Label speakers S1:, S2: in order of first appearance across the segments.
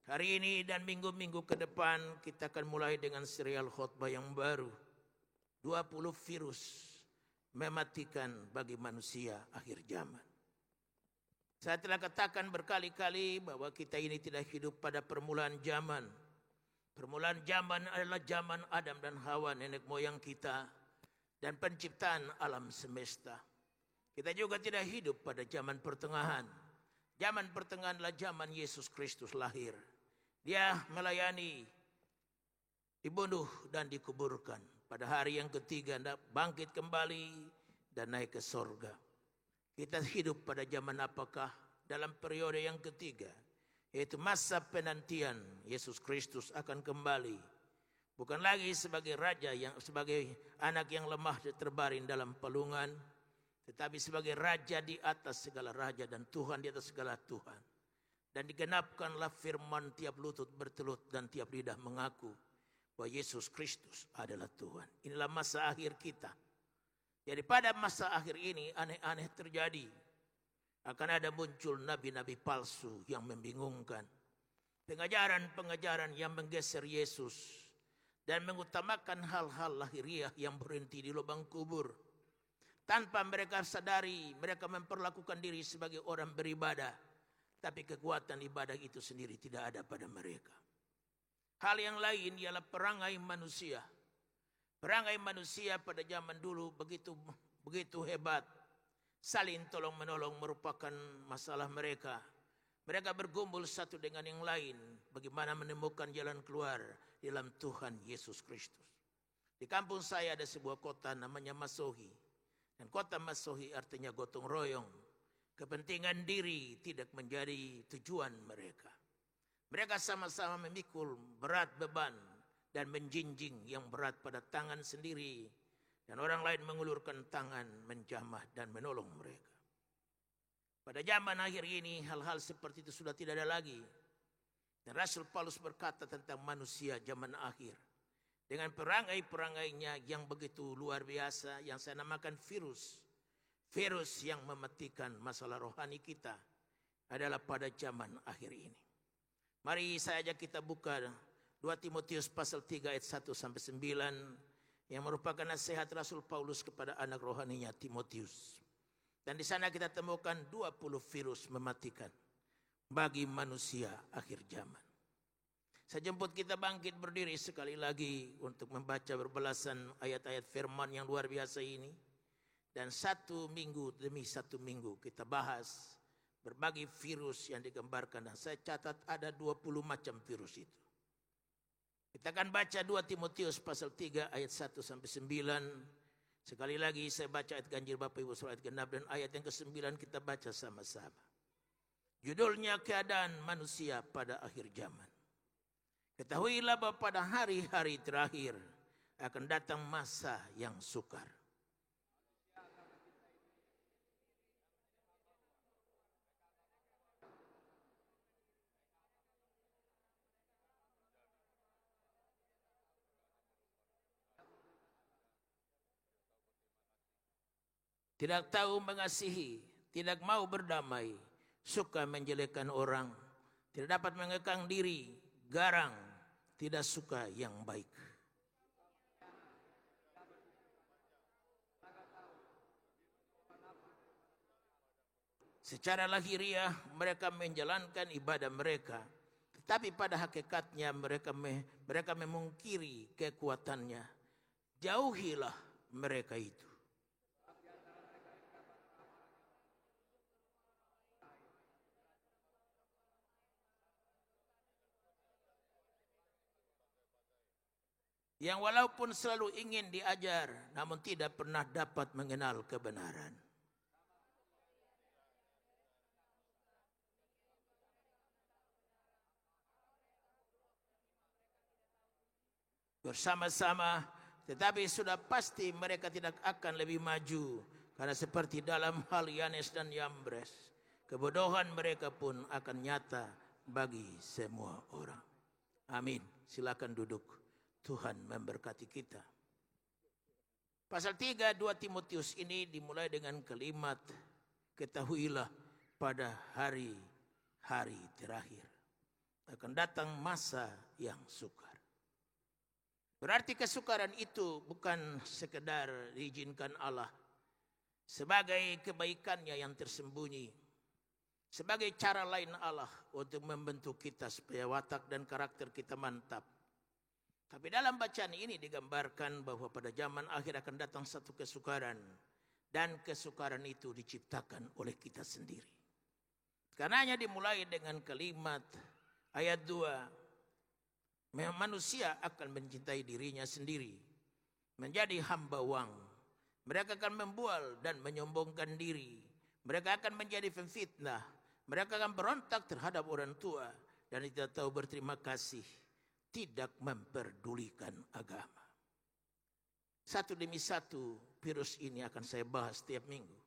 S1: Hari ini dan minggu-minggu ke depan kita akan mulai dengan serial khotbah yang baru. 20 virus mematikan bagi manusia akhir zaman. Saya telah katakan berkali-kali bahwa kita ini tidak hidup pada permulaan zaman. Permulaan zaman adalah zaman Adam dan Hawa, nenek moyang kita, dan penciptaan alam semesta. Kita juga tidak hidup pada zaman pertengahan. Zaman pertengahan adalah zaman Yesus Kristus lahir. Dia melayani, dibunuh dan dikuburkan. Pada hari yang ketiga bangkit kembali dan naik ke sorga. Kita hidup pada zaman apakah? Dalam periode yang ketiga, yaitu masa penantian Yesus Kristus akan kembali. Bukan lagi sebagai raja, sebagai anak yang lemah terbaring dalam palungan, tetapi sebagai raja di atas segala raja dan Tuhan di atas segala Tuhan. Dan digenapkanlah firman, tiap lutut bertelut dan tiap lidah mengaku bahwa Yesus Kristus adalah Tuhan. Inilah masa akhir kita. Jadi pada masa akhir ini aneh-aneh terjadi. Akan ada muncul nabi-nabi palsu yang membingungkan. Pengajaran-pengajaran yang menggeser Yesus. Dan mengutamakan hal-hal lahiriah yang berhenti di lubang kubur. Tanpa mereka sadari, mereka memperlakukan diri sebagai orang beribadah. Tapi kekuatan ibadah itu sendiri tidak ada pada mereka. Hal yang lain ialah perangai manusia. Perangai manusia pada zaman dulu begitu hebat. Saling tolong menolong merupakan masalah mereka. Mereka bergumul satu dengan yang lain. Bagaimana menemukan jalan keluar di dalam Tuhan Yesus Kristus. Di kampung saya ada sebuah kota namanya Masohi. Dan kota Masohi artinya gotong royong. Kepentingan diri tidak menjadi tujuan mereka. Mereka sama-sama memikul berat beban dan menjinjing yang berat pada tangan sendiri. Dan orang lain mengulurkan tangan menjamah dan menolong mereka. Pada zaman akhir ini hal-hal seperti itu sudah tidak ada lagi. Dan Rasul Paulus berkata tentang manusia zaman akhir. Dengan perangai-perangainya yang begitu luar biasa yang saya namakan virus. Virus yang mematikan masalah rohani kita adalah pada zaman akhir ini. Mari saja kita buka 2 Timotius pasal 3 ayat 1 sampai 9 yang merupakan nasihat Rasul Paulus kepada anak rohaninya Timotius. Dan di sana kita temukan 20 virus mematikan bagi manusia akhir zaman. Saya jemput kita bangkit berdiri sekali lagi untuk membaca berbelasan ayat-ayat firman yang luar biasa ini. Dan satu minggu demi satu minggu kita bahas berbagai virus yang digambarkan. Dan saya catat ada 20 macam virus itu. Kita akan baca 2 Timotius pasal 3 ayat 1 sampai 9. Sekali lagi saya baca ayat ganjil Bapak Ibu Saudara ayat genap dan ayat yang ke-9 kita baca sama-sama. Judulnya keadaan manusia pada akhir zaman. Ketahuilah bahwa pada hari-hari terakhir akan datang masa yang sukar. Tidak tahu mengasihi, tidak mau berdamai, suka menjelekkan orang, tidak dapat mengekang diri, garang, tidak suka yang baik. Secara lahiriah mereka menjalankan ibadah mereka, tetapi pada hakikatnya mereka memungkiri kekuatannya. Jauhilah mereka itu. Yang walaupun selalu ingin diajar, namun tidak pernah dapat mengenal kebenaran. Bersama-sama, tetapi sudah pasti mereka tidak akan lebih maju. Karena seperti dalam hal Yanes dan Yambres, kebodohan mereka pun akan nyata bagi semua orang. Amin. Silakan duduk. Tuhan memberkati kita. Pasal 3 2 Timotius ini dimulai dengan kalimat ketahuilah pada hari-hari terakhir. akan datang masa yang sukar. Berarti kesukaran itu bukan sekedar diizinkan Allah sebagai kebaikannya yang tersembunyi, sebagai cara lain Allah untuk membentuk kita supaya watak dan karakter kita mantap. Tapi dalam bacaan ini digambarkan bahwa pada zaman akhir akan datang satu kesukaran, dan kesukaran itu diciptakan oleh kita sendiri. Karenanya dimulai dengan kalimat ayat 2, manusia akan mencintai dirinya sendiri, menjadi hamba uang. Mereka akan membual dan menyombongkan diri. Mereka akan menjadi pemfitnah. Mereka akan berontak terhadap orang tua dan tidak tahu berterima kasih, tidak memperdulikan agama. Satu demi satu virus ini akan saya bahas setiap minggu.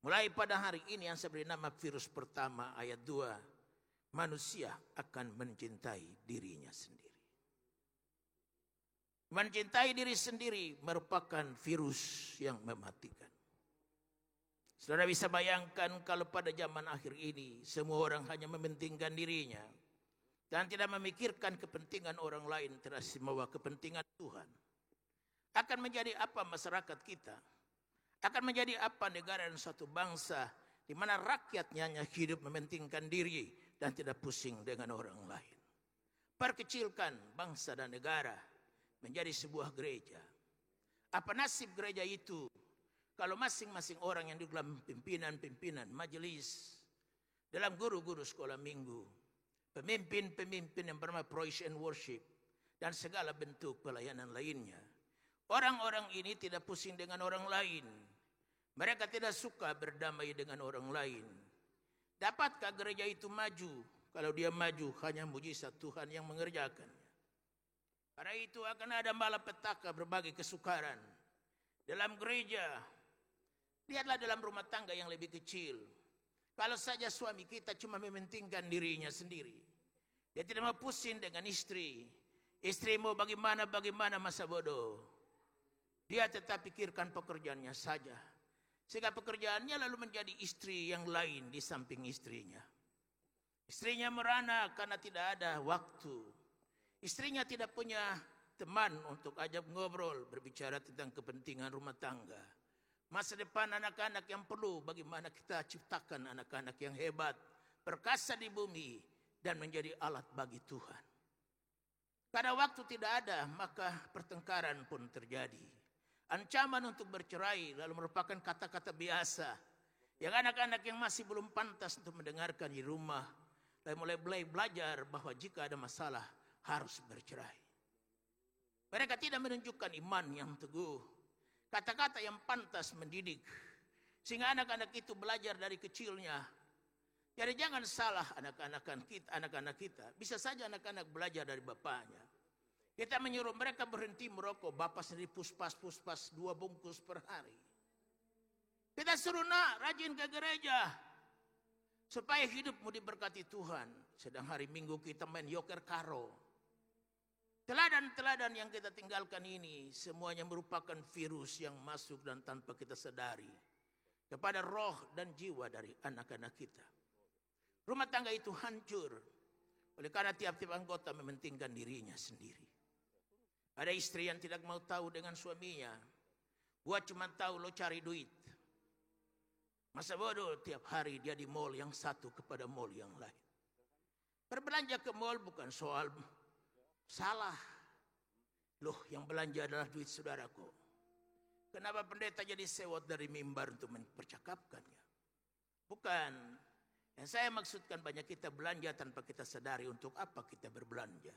S1: Mulai pada hari ini yang saya beri nama virus pertama ayat 2, manusia akan mencintai dirinya sendiri. Mencintai diri sendiri merupakan virus yang mematikan. Saudara bisa bayangkan kalau pada zaman akhir ini semua orang hanya mementingkan dirinya dan tidak memikirkan kepentingan orang lain terasimawa kepentingan Tuhan. Akan menjadi apa masyarakat kita? Akan menjadi apa negara dan suatu bangsa di mana rakyatnya hanya hidup mementingkan diri dan tidak pusing dengan orang lain. Perkecilkan bangsa dan negara menjadi sebuah gereja. Apa nasib gereja itu kalau masing-masing orang yang di dalam pimpinan-pimpinan majelis, dalam guru-guru sekolah minggu, pemimpin-pemimpin yang bernama praise and worship, dan segala bentuk pelayanan lainnya. Orang-orang ini tidak pusing dengan orang lain. Mereka tidak suka berdamai dengan orang lain. Dapatkah gereja itu maju? Kalau dia maju hanya mujizat Tuhan yang mengerjakannya. Karena itu akan ada malapetaka berbagai kesukaran. Dalam gereja, lihatlah dalam rumah tangga yang lebih kecil. Kalau saja suami kita cuma mementingkan dirinya sendiri. Dia tidak mau pusing dengan istri. Istri mau bagaimana masa bodoh. Dia tetap pikirkan pekerjaannya saja. Sehingga pekerjaannya lalu menjadi istri yang lain di samping istrinya. Istrinya merana karena tidak ada waktu. Istrinya tidak punya teman untuk ajak ngobrol, berbicara tentang kepentingan rumah tangga. Masa depan anak-anak yang perlu, bagaimana kita ciptakan anak-anak yang hebat, perkasa di bumi, dan menjadi alat bagi Tuhan. Karena waktu tidak ada, maka pertengkaran pun terjadi. Ancaman untuk bercerai lalu merupakan kata-kata biasa yang anak-anak yang masih belum pantas untuk mendengarkan di rumah, lalu mulai belajar bahwa jika ada masalah harus bercerai. Mereka tidak menunjukkan iman yang teguh, kata-kata yang pantas mendidik, sehingga anak-anak itu belajar dari kecilnya. Jadi jangan salah anak-anak kita. Bisa saja anak-anak belajar dari bapaknya. Kita menyuruh mereka berhenti merokok, bapak sendiri puspas 2 bungkus per hari. Kita suruh rajin ke gereja supaya hidupmu diberkati Tuhan. Sedang hari Minggu kita main yoker karo. Teladan-teladan yang kita tinggalkan ini semuanya merupakan virus yang masuk dan tanpa kita sadari kepada roh dan jiwa dari anak-anak kita. Rumah tangga itu hancur oleh karena tiap-tiap anggota mementingkan dirinya sendiri. Ada istri yang tidak mau tahu dengan suaminya. Gua cuma tahu lo cari duit. Masa bodoh tiap hari dia di mall yang satu kepada mall yang lain. Berbelanja ke mall bukan soal salah. Loh, yang belanja adalah duit saudaraku. Kenapa pendeta jadi sewot dari mimbar untuk mempercakapkannya? Bukan. Yang saya maksudkan banyak kita belanja tanpa kita sadari untuk apa kita berbelanja.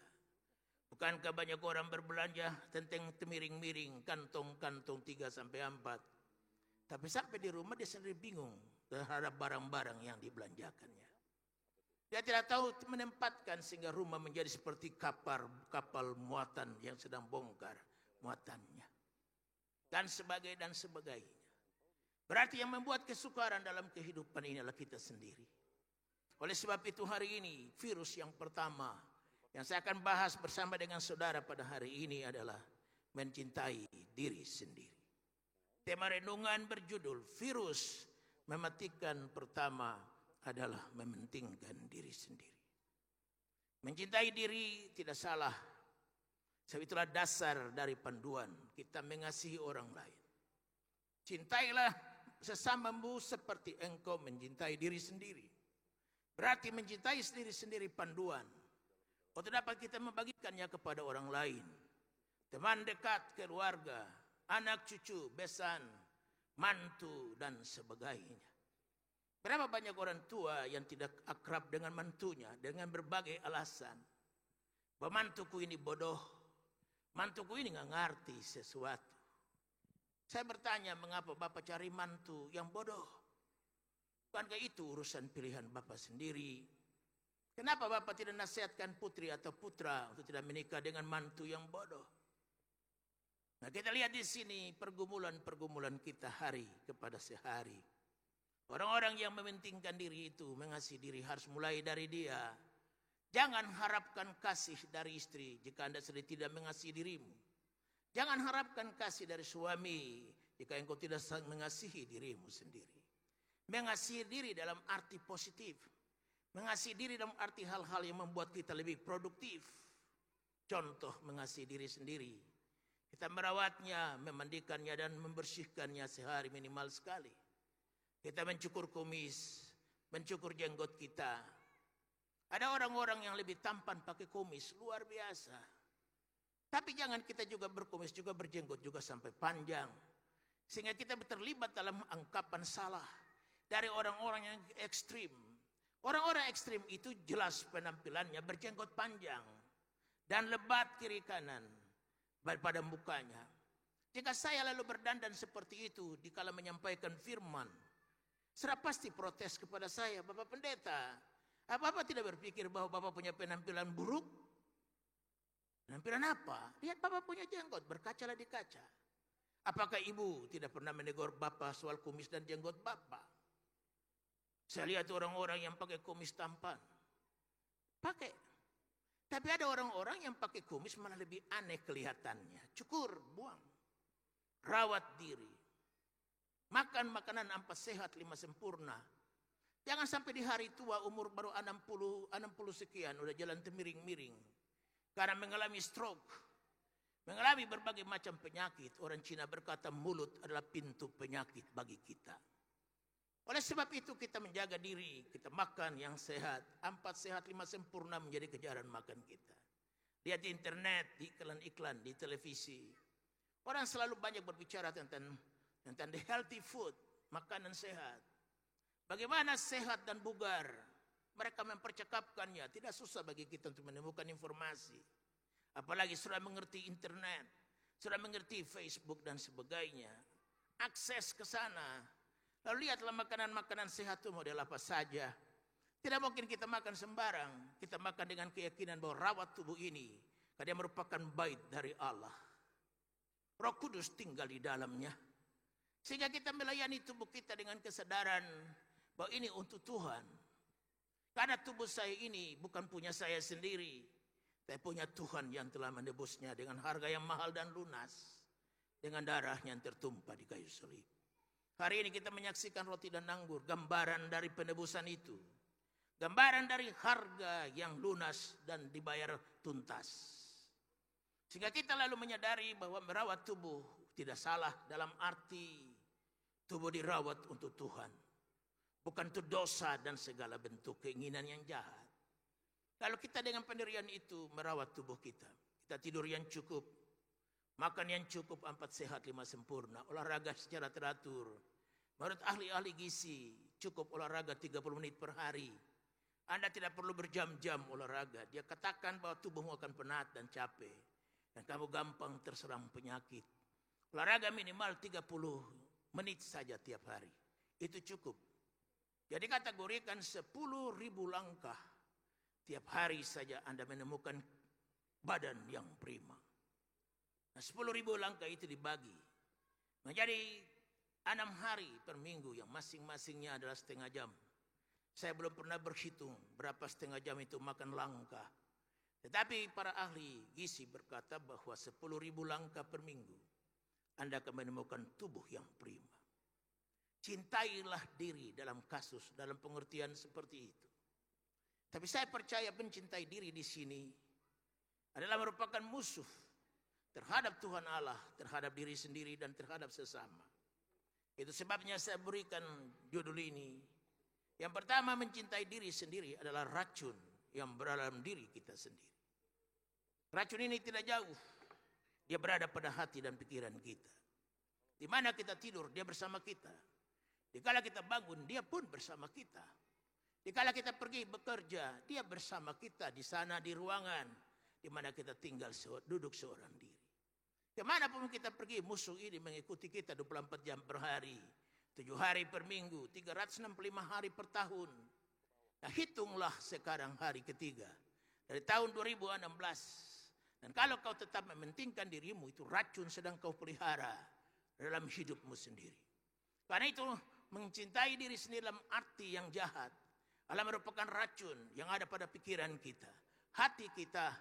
S1: Bukankah banyak orang berbelanja tentang temiring-miring, kantong-kantong 3-4. Tapi sampai di rumah dia sendiri bingung terhadap barang-barang yang dibelanjakannya. Dia tidak tahu menempatkan sehingga rumah menjadi seperti kapal muatan yang sedang bongkar muatannya. Dan sebagainya. Berarti yang membuat kesukaran dalam kehidupan ini adalah kita sendiri. Oleh sebab itu hari ini virus yang pertama yang saya akan bahas bersama dengan saudara pada hari ini adalah mencintai diri sendiri. Tema renungan berjudul virus mematikan pertama adalah mementingkan diri sendiri. Mencintai diri tidak salah. Sebab itulah dasar dari panduan kita mengasihi orang lain. Cintailah sesamamu seperti engkau mencintai diri sendiri. Berarti mencintai sendiri panduan. Untuk dapat kita membagikannya kepada orang lain. Teman dekat, keluarga, anak cucu, besan, mantu, dan sebagainya. Berapa banyak orang tua yang tidak akrab dengan mantunya dengan berbagai alasan. Bahwa mantuku ini bodoh, mantuku ini nggak ngerti sesuatu. Saya bertanya, mengapa Bapak cari mantu yang bodoh? Bukankah itu urusan pilihan Bapak sendiri? Kenapa Bapak tidak nasihatkan putri atau putra untuk tidak menikah dengan mantu yang bodoh? Nah, kita lihat di sini pergumulan kita hari kepada sehari. Orang-orang yang mementingkan diri itu, mengasihi diri harus mulai dari dia. Jangan harapkan kasih dari istri jika Anda sendiri tidak mengasihi dirimu. Jangan harapkan kasih dari suami jika engkau tidak mengasihi dirimu sendiri. Mengasihi diri dalam arti positif. Mengasihi diri dalam arti hal-hal yang membuat kita lebih produktif. Contoh mengasihi diri sendiri. Kita merawatnya, memandikannya dan membersihkannya sehari minimal sekali. Kita mencukur kumis, mencukur jenggot kita. Ada orang-orang yang lebih tampan pakai kumis, luar biasa. Tapi jangan kita juga berkumis, juga berjenggot, juga sampai panjang. Sehingga kita terlibat dalam angkapan salah dari orang-orang yang ekstrim. Orang-orang ekstrim itu jelas penampilannya berjenggot panjang dan lebat kiri kanan pada mukanya. Jika saya lalu berdandan seperti itu dikala menyampaikan firman, sudah pasti protes kepada saya, Bapak Pendeta. Apa-apa tidak berpikir bahwa Bapak punya penampilan buruk? Penampilan apa? Lihat Bapak punya jenggot, berkacalah di kaca. Apakah Ibu tidak pernah menegur Bapak soal kumis dan jenggot Bapak? Saya lihat orang-orang yang pakai kumis tampan. Pakai. Tapi ada orang-orang yang pakai kumis malah lebih aneh kelihatannya. Cukur, buang. Rawat diri. Makan makanan ampas sehat 5 sempurna. Jangan sampai di hari tua umur baru 60 sekian udah jalan temiring-miring. Karena mengalami stroke. Mengalami berbagai macam penyakit. Orang Cina berkata mulut adalah pintu penyakit bagi kita. Oleh sebab itu kita menjaga diri. Kita makan yang sehat. 4 sehat 5 sempurna menjadi kejaran makan kita. Lihat di internet, di iklan-iklan, di televisi. Orang selalu banyak berbicara tentang the healthy food, makanan sehat. Bagaimana sehat dan bugar? Mereka mempercakapkannya. Tidak susah bagi kita untuk menemukan informasi. Apalagi sudah mengerti internet, sudah mengerti Facebook dan sebagainya. Akses ke sana. Lalu lihatlah makanan-makanan sehat itu model apa saja. Tidak mungkin kita makan sembarang. Kita makan dengan keyakinan bahwa rawat tubuh ini karena merupakan bait dari Allah. Roh Kudus tinggal di dalamnya. Sehingga kita melayani tubuh kita dengan kesadaran bahwa ini untuk Tuhan. Karena tubuh saya ini bukan punya saya sendiri. Tapi punya Tuhan yang telah menebusnya dengan harga yang mahal dan lunas. Dengan darahnya yang tertumpah di kayu salib. Hari ini kita menyaksikan roti dan anggur. Gambaran dari penebusan itu. Gambaran dari harga yang lunas dan dibayar tuntas. Sehingga kita lalu menyadari bahwa merawat tubuh tidak salah dalam arti tubuh dirawat untuk Tuhan. Bukan untuk dosa dan segala bentuk keinginan yang jahat. Kalau kita dengan pendirian itu merawat tubuh kita. Kita tidur yang cukup. Makan yang cukup 4 sehat 5 sempurna. Olahraga secara teratur. Menurut ahli-ahli gizi cukup olahraga 30 menit per hari. Anda tidak perlu berjam-jam olahraga. Dia katakan bahwa tubuhmu akan penat dan capek. Dan kamu gampang terserang penyakit. Olahraga minimal 30 menit saja tiap hari. Itu cukup. Jadi kategorikan 10.000 langkah. Tiap hari saja Anda menemukan badan yang prima. Nah, 10.000 langkah itu dibagi menjadi 6 hari per minggu yang masing-masingnya adalah setengah jam. Saya belum pernah berhitung berapa setengah jam itu makan langkah. Tetapi para ahli gizi berkata bahwa 10.000 langkah per minggu Anda akan menemukan tubuh yang prima. Cintailah diri dalam pengertian seperti itu. Tapi saya percaya mencintai diri di sini adalah merupakan musuh terhadap Tuhan Allah, terhadap diri sendiri dan terhadap sesama. Itu sebabnya saya berikan judul ini. Yang pertama, mencintai diri sendiri adalah racun yang berada dalam diri kita sendiri. Racun ini tidak jauh. Dia berada pada hati dan pikiran kita. Di mana kita tidur, dia bersama kita. Dikala kita bangun, dia pun bersama kita. Dikala kita pergi bekerja, dia bersama kita di sana di ruangan di mana kita tinggal duduk seorang diri. Kemanapun kita pergi, musuh ini mengikuti kita 24 jam per hari, 7 hari per minggu, 365 hari per tahun. Nah, hitunglah sekarang hari ketiga dari tahun 2016. Dan kalau kau tetap mementingkan dirimu, itu racun sedang kau pelihara dalam hidupmu sendiri. Karena itu mencintai diri sendiri dalam arti yang jahat adalah merupakan racun yang ada pada pikiran kita, hati kita,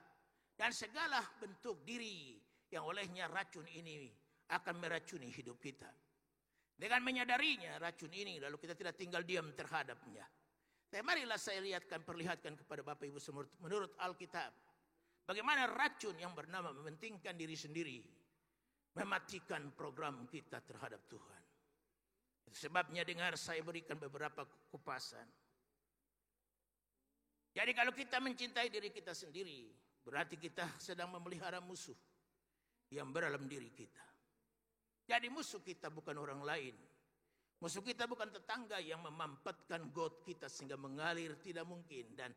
S1: dan segala bentuk diri yang olehnya racun ini akan meracuni hidup kita. Dengan menyadarinya racun ini, lalu kita tidak tinggal diam terhadapnya. Tapi marilah saya perlihatkan kepada Bapak Ibu semua menurut Alkitab, bagaimana racun yang bernama mementingkan diri sendiri mematikan program kita terhadap Tuhan. Itu sebabnya dengar saya berikan beberapa kupasan. Jadi kalau kita mencintai diri kita sendiri, berarti kita sedang memelihara musuh yang berada dalam diri kita. Jadi musuh kita bukan orang lain. Musuh kita bukan tetangga yang memampatkan got kita sehingga mengalir tidak mungkin dan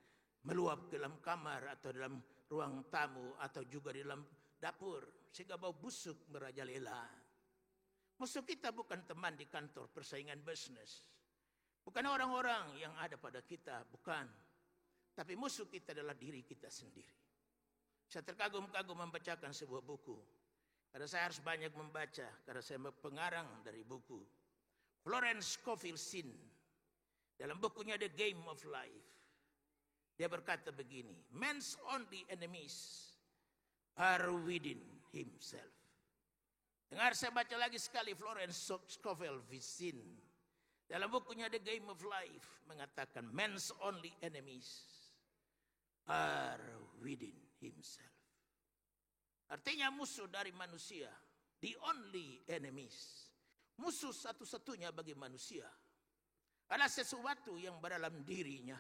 S1: meluap ke dalam kamar atau dalam ruang tamu atau juga di dalam dapur sehingga bau busuk merajalela. Musuh kita bukan teman di kantor persaingan bisnis. Bukan orang-orang yang ada pada kita, bukan. Tapi musuh kita adalah diri kita sendiri. Saya terkagum-kagum membacakan sebuah buku. Karena saya harus banyak membaca, karena saya pengarang dari buku Florence Scofield Shinn. Dalam bukunya The Game of Life, dia berkata begini, man's only enemies are within himself. Dengar saya baca lagi sekali Florence Scofield Shinn. Dalam bukunya The Game of Life mengatakan man's only enemies are within himself. Artinya musuh dari manusia, the only enemies, musuh satu-satunya bagi manusia adalah sesuatu yang berdalam dirinya.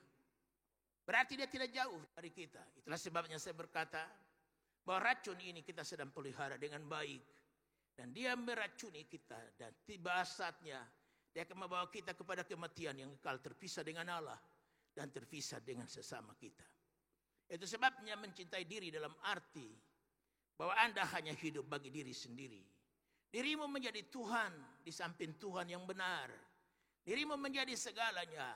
S1: Berarti dia tidak jauh dari kita. Itulah sebabnya saya berkata bahwa racun ini kita sedang pelihara dengan baik. Dan dia meracuni kita dan tiba saatnya dia akan membawa kita kepada kematian yang kekal, terpisah dengan Allah dan terpisah dengan sesama kita. Itu sebabnya mencintai diri dalam arti bahwa Anda hanya hidup bagi diri sendiri. Dirimu menjadi Tuhan di samping Tuhan yang benar. Dirimu menjadi segalanya.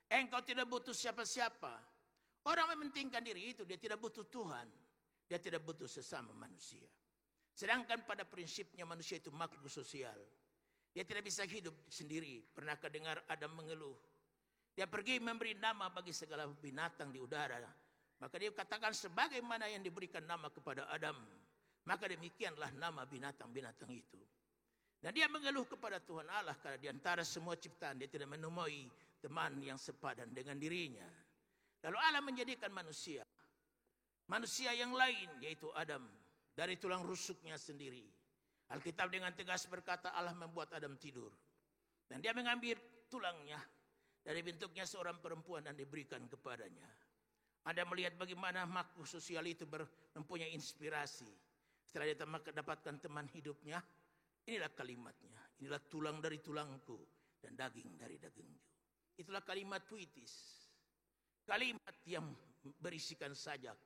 S1: Engkau tidak butuh siapa-siapa. Orang mementingkan diri itu, dia tidak butuh Tuhan. Dia tidak butuh sesama manusia. Sedangkan pada prinsipnya manusia itu makhluk sosial. Dia tidak bisa hidup sendiri. Pernahkah dengar Adam mengeluh? Dia pergi memberi nama bagi segala binatang di udara. Maka dia katakan sebagaimana yang diberikan nama kepada Adam, maka demikianlah nama binatang-binatang itu. Dan dia mengeluh kepada Tuhan Allah karena di antara semua ciptaan dia tidak menemui teman yang sepadan dengan dirinya. Lalu Allah menjadikan manusia yang lain, yaitu Adam, dari tulang rusuknya sendiri. Alkitab dengan tegas berkata Allah membuat Adam tidur. Dan dia mengambil tulangnya dari bentuknya seorang perempuan dan diberikan kepadanya. Anda melihat bagaimana makhluk sosial itu mempunyai inspirasi. Setelah dia mendapatkan teman hidupnya, inilah kalimatnya. Inilah tulang dari tulangku dan daging dari dagingku. Itulah kalimat puitis. Kalimat yang berisikan sajak.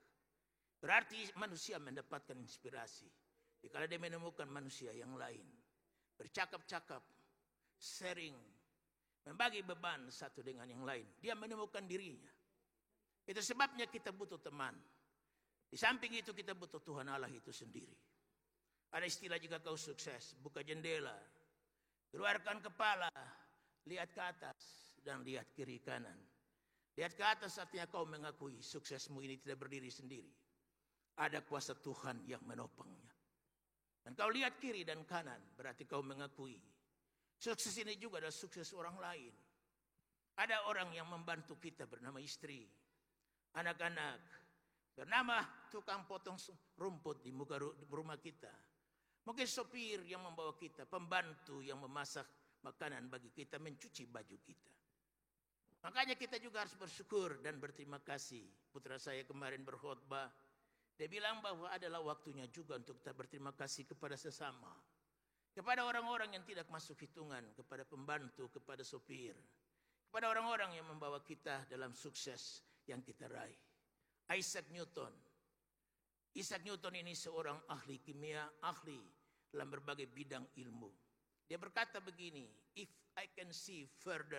S1: Berarti manusia mendapatkan inspirasi. Jika dia menemukan manusia yang lain. Bercakap-cakap, sharing, membagi beban satu dengan yang lain. Dia menemukan dirinya. Itu sebabnya kita butuh teman. Di samping itu kita butuh Tuhan Allah itu sendiri. Ada istilah jika kau sukses, buka jendela, keluarkan kepala, lihat ke atas dan lihat kiri kanan. Lihat ke atas artinya kau mengakui suksesmu ini tidak berdiri sendiri. Ada kuasa Tuhan yang menopangnya. Dan kau lihat kiri dan kanan, berarti kau mengakui sukses ini juga adalah sukses orang lain. Ada orang yang membantu kita bernama istri. anak-anak bernama tukang potong rumput di muka rumah kita. Mungkin sopir yang membawa kita, pembantu yang memasak makanan bagi kita, mencuci baju kita. Makanya kita juga harus bersyukur dan berterima kasih. Putra saya kemarin berkhotbah, dia bilang bahwa adalah waktunya juga untuk kita berterima kasih kepada sesama. Kepada orang-orang yang tidak masuk hitungan, kepada pembantu, kepada sopir, kepada orang-orang yang membawa kita dalam sukses yang kita raih. Isaac Newton. Isaac Newton ini seorang ahli kimia, ahli dalam berbagai bidang ilmu. Dia berkata begini, if I can see further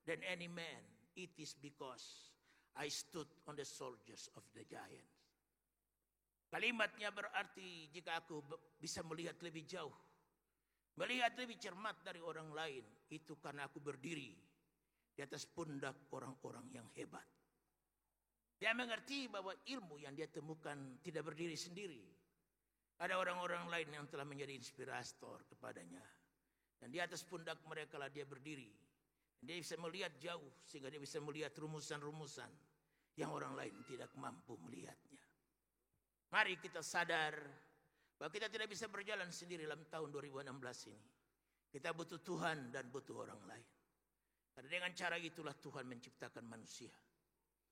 S1: than any man, it is because I stood on the shoulders of the giants. Kalimatnya berarti jika aku bisa melihat lebih jauh, melihat lebih cermat dari orang lain, itu karena aku berdiri di atas pundak orang-orang yang hebat. Dia mengerti bahwa ilmu yang dia temukan tidak berdiri sendiri. Ada orang-orang lain yang telah menjadi inspirator kepadanya. Dan di atas pundak mereka lah dia berdiri. Dan dia bisa melihat jauh sehingga dia bisa melihat rumusan-rumusan yang orang lain tidak mampu melihatnya. Mari kita sadar bahwa kita tidak bisa berjalan sendiri dalam tahun 2016 ini. Kita butuh Tuhan dan butuh orang lain. Karena dengan cara itulah Tuhan menciptakan manusia.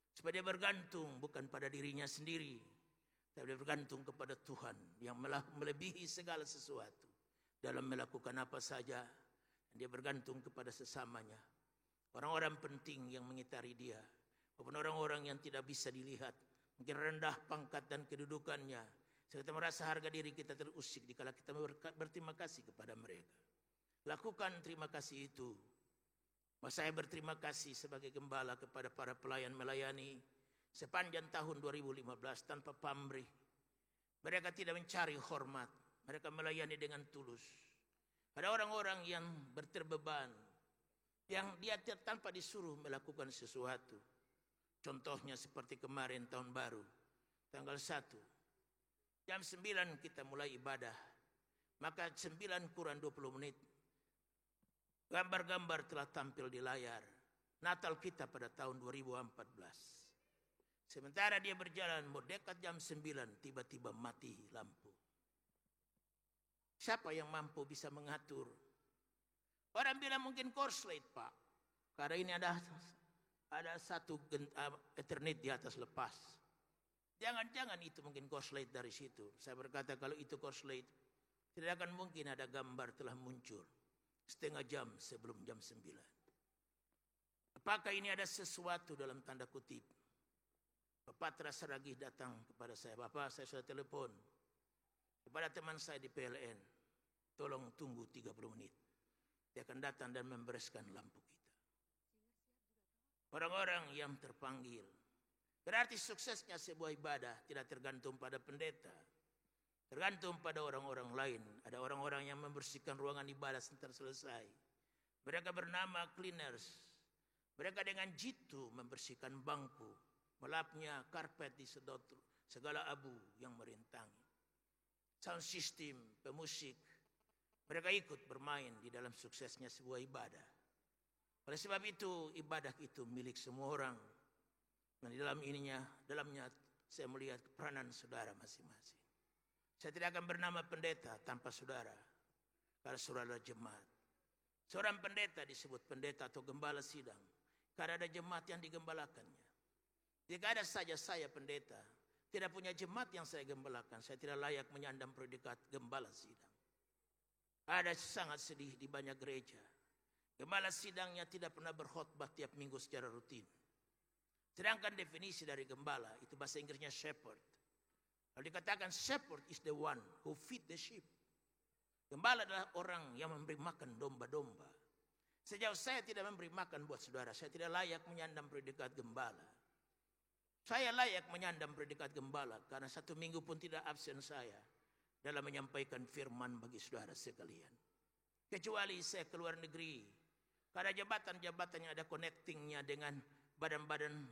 S1: Supaya dia bergantung bukan pada dirinya sendiri, tapi dia bergantung kepada Tuhan yang melebihi segala sesuatu dalam melakukan apa saja. Dan dia bergantung kepada sesamanya. Orang-orang penting yang mengitari dia, maupun orang-orang yang tidak bisa dilihat, mungkin rendah pangkat dan kedudukannya, sehingga kita merasa harga diri kita terusik dikala kita berterima kasih kepada mereka. Lakukan terima kasih itu. Saya berterima kasih sebagai gembala kepada para pelayan melayani sepanjang tahun 2015 tanpa pamrih. Mereka tidak mencari hormat, mereka melayani dengan tulus. Ada orang-orang yang berterbeban, yang dia tanpa disuruh melakukan sesuatu. Contohnya seperti kemarin tahun baru, tanggal 1. Jam 9 kita mulai ibadah. Maka 9 kurang 20 menit. Gambar-gambar telah tampil di layar. Natal kita pada tahun 2014. Sementara dia berjalan mau dekat jam 9, tiba-tiba mati lampu. Siapa yang mampu bisa mengatur? Orang bilang mungkin korslet, Pak. Karena ini ada satu Ethernet di atas lepas. Jangan-jangan itu mungkin korslet dari situ. Saya berkata kalau itu korslet, tidak akan mungkin ada gambar telah muncul setengah jam sebelum jam 9. Apakah ini ada sesuatu dalam tanda kutip? Bapak terasa lagi datang kepada saya. Bapak, saya sudah telepon kepada teman saya di PLN. Tolong tunggu 30 menit. Dia akan datang dan membereskan lampu kita. Orang-orang yang terpanggil. Berarti suksesnya sebuah ibadah tidak tergantung pada pendeta. Tergantung pada orang-orang lain. Ada orang-orang yang membersihkan ruangan ibadah sebentar selesai. Mereka bernama cleaners. Mereka dengan jitu membersihkan bangku, melapnya karpet disedot segala abu yang merintangi. Sound system, pemusik, mereka ikut bermain di dalam suksesnya sebuah ibadah. Oleh sebab itu, ibadah itu milik semua orang. Dan di dalamnya saya melihat peranan saudara masing-masing. Saya tidak akan bernama pendeta tanpa saudara. Karena saudara jemaat. Seorang pendeta disebut pendeta atau gembala sidang. Karena ada jemaat yang digembalakannya. Jika ada saja saya pendeta, tidak punya jemaat yang saya gembalakan, saya tidak layak menyandang predikat gembala sidang. Ada sangat sedih di banyak gereja. Gembala sidangnya tidak pernah berkhotbah tiap minggu secara rutin. Sedangkan definisi dari gembala, itu bahasa Inggrisnya shepherd. Kalau dikatakan shepherd is the one who feed the sheep. Gembala adalah orang yang memberi makan domba-domba. Sejauh saya tidak memberi makan buat saudara, saya tidak layak menyandang predikat gembala. Saya layak menyandang predikat gembala karena 1 minggu pun tidak absen saya dalam menyampaikan firman bagi saudara sekalian. Kecuali saya keluar negeri, karena jabatan-jabatan yang ada connectingnya dengan badan-badan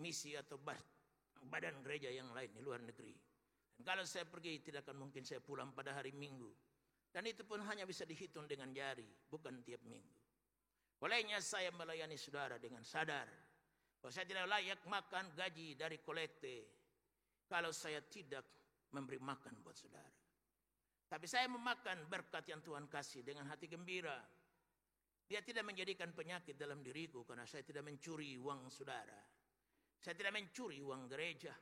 S1: misi atau badan gereja yang lain di luar negeri. Dan kalau saya pergi tidak akan mungkin saya pulang pada hari Minggu. Dan itu pun hanya bisa dihitung dengan jari, bukan tiap minggu. Bolehnya saya melayani saudara dengan sadar bahwa saya tidak layak makan gaji dari kolekte kalau saya tidak memberi makan buat saudara. Tapi saya memakan berkat yang Tuhan kasih dengan hati gembira. Dia tidak menjadikan penyakit dalam diriku karena saya tidak mencuri uang saudara. Saya tidak mencuri uang gereja.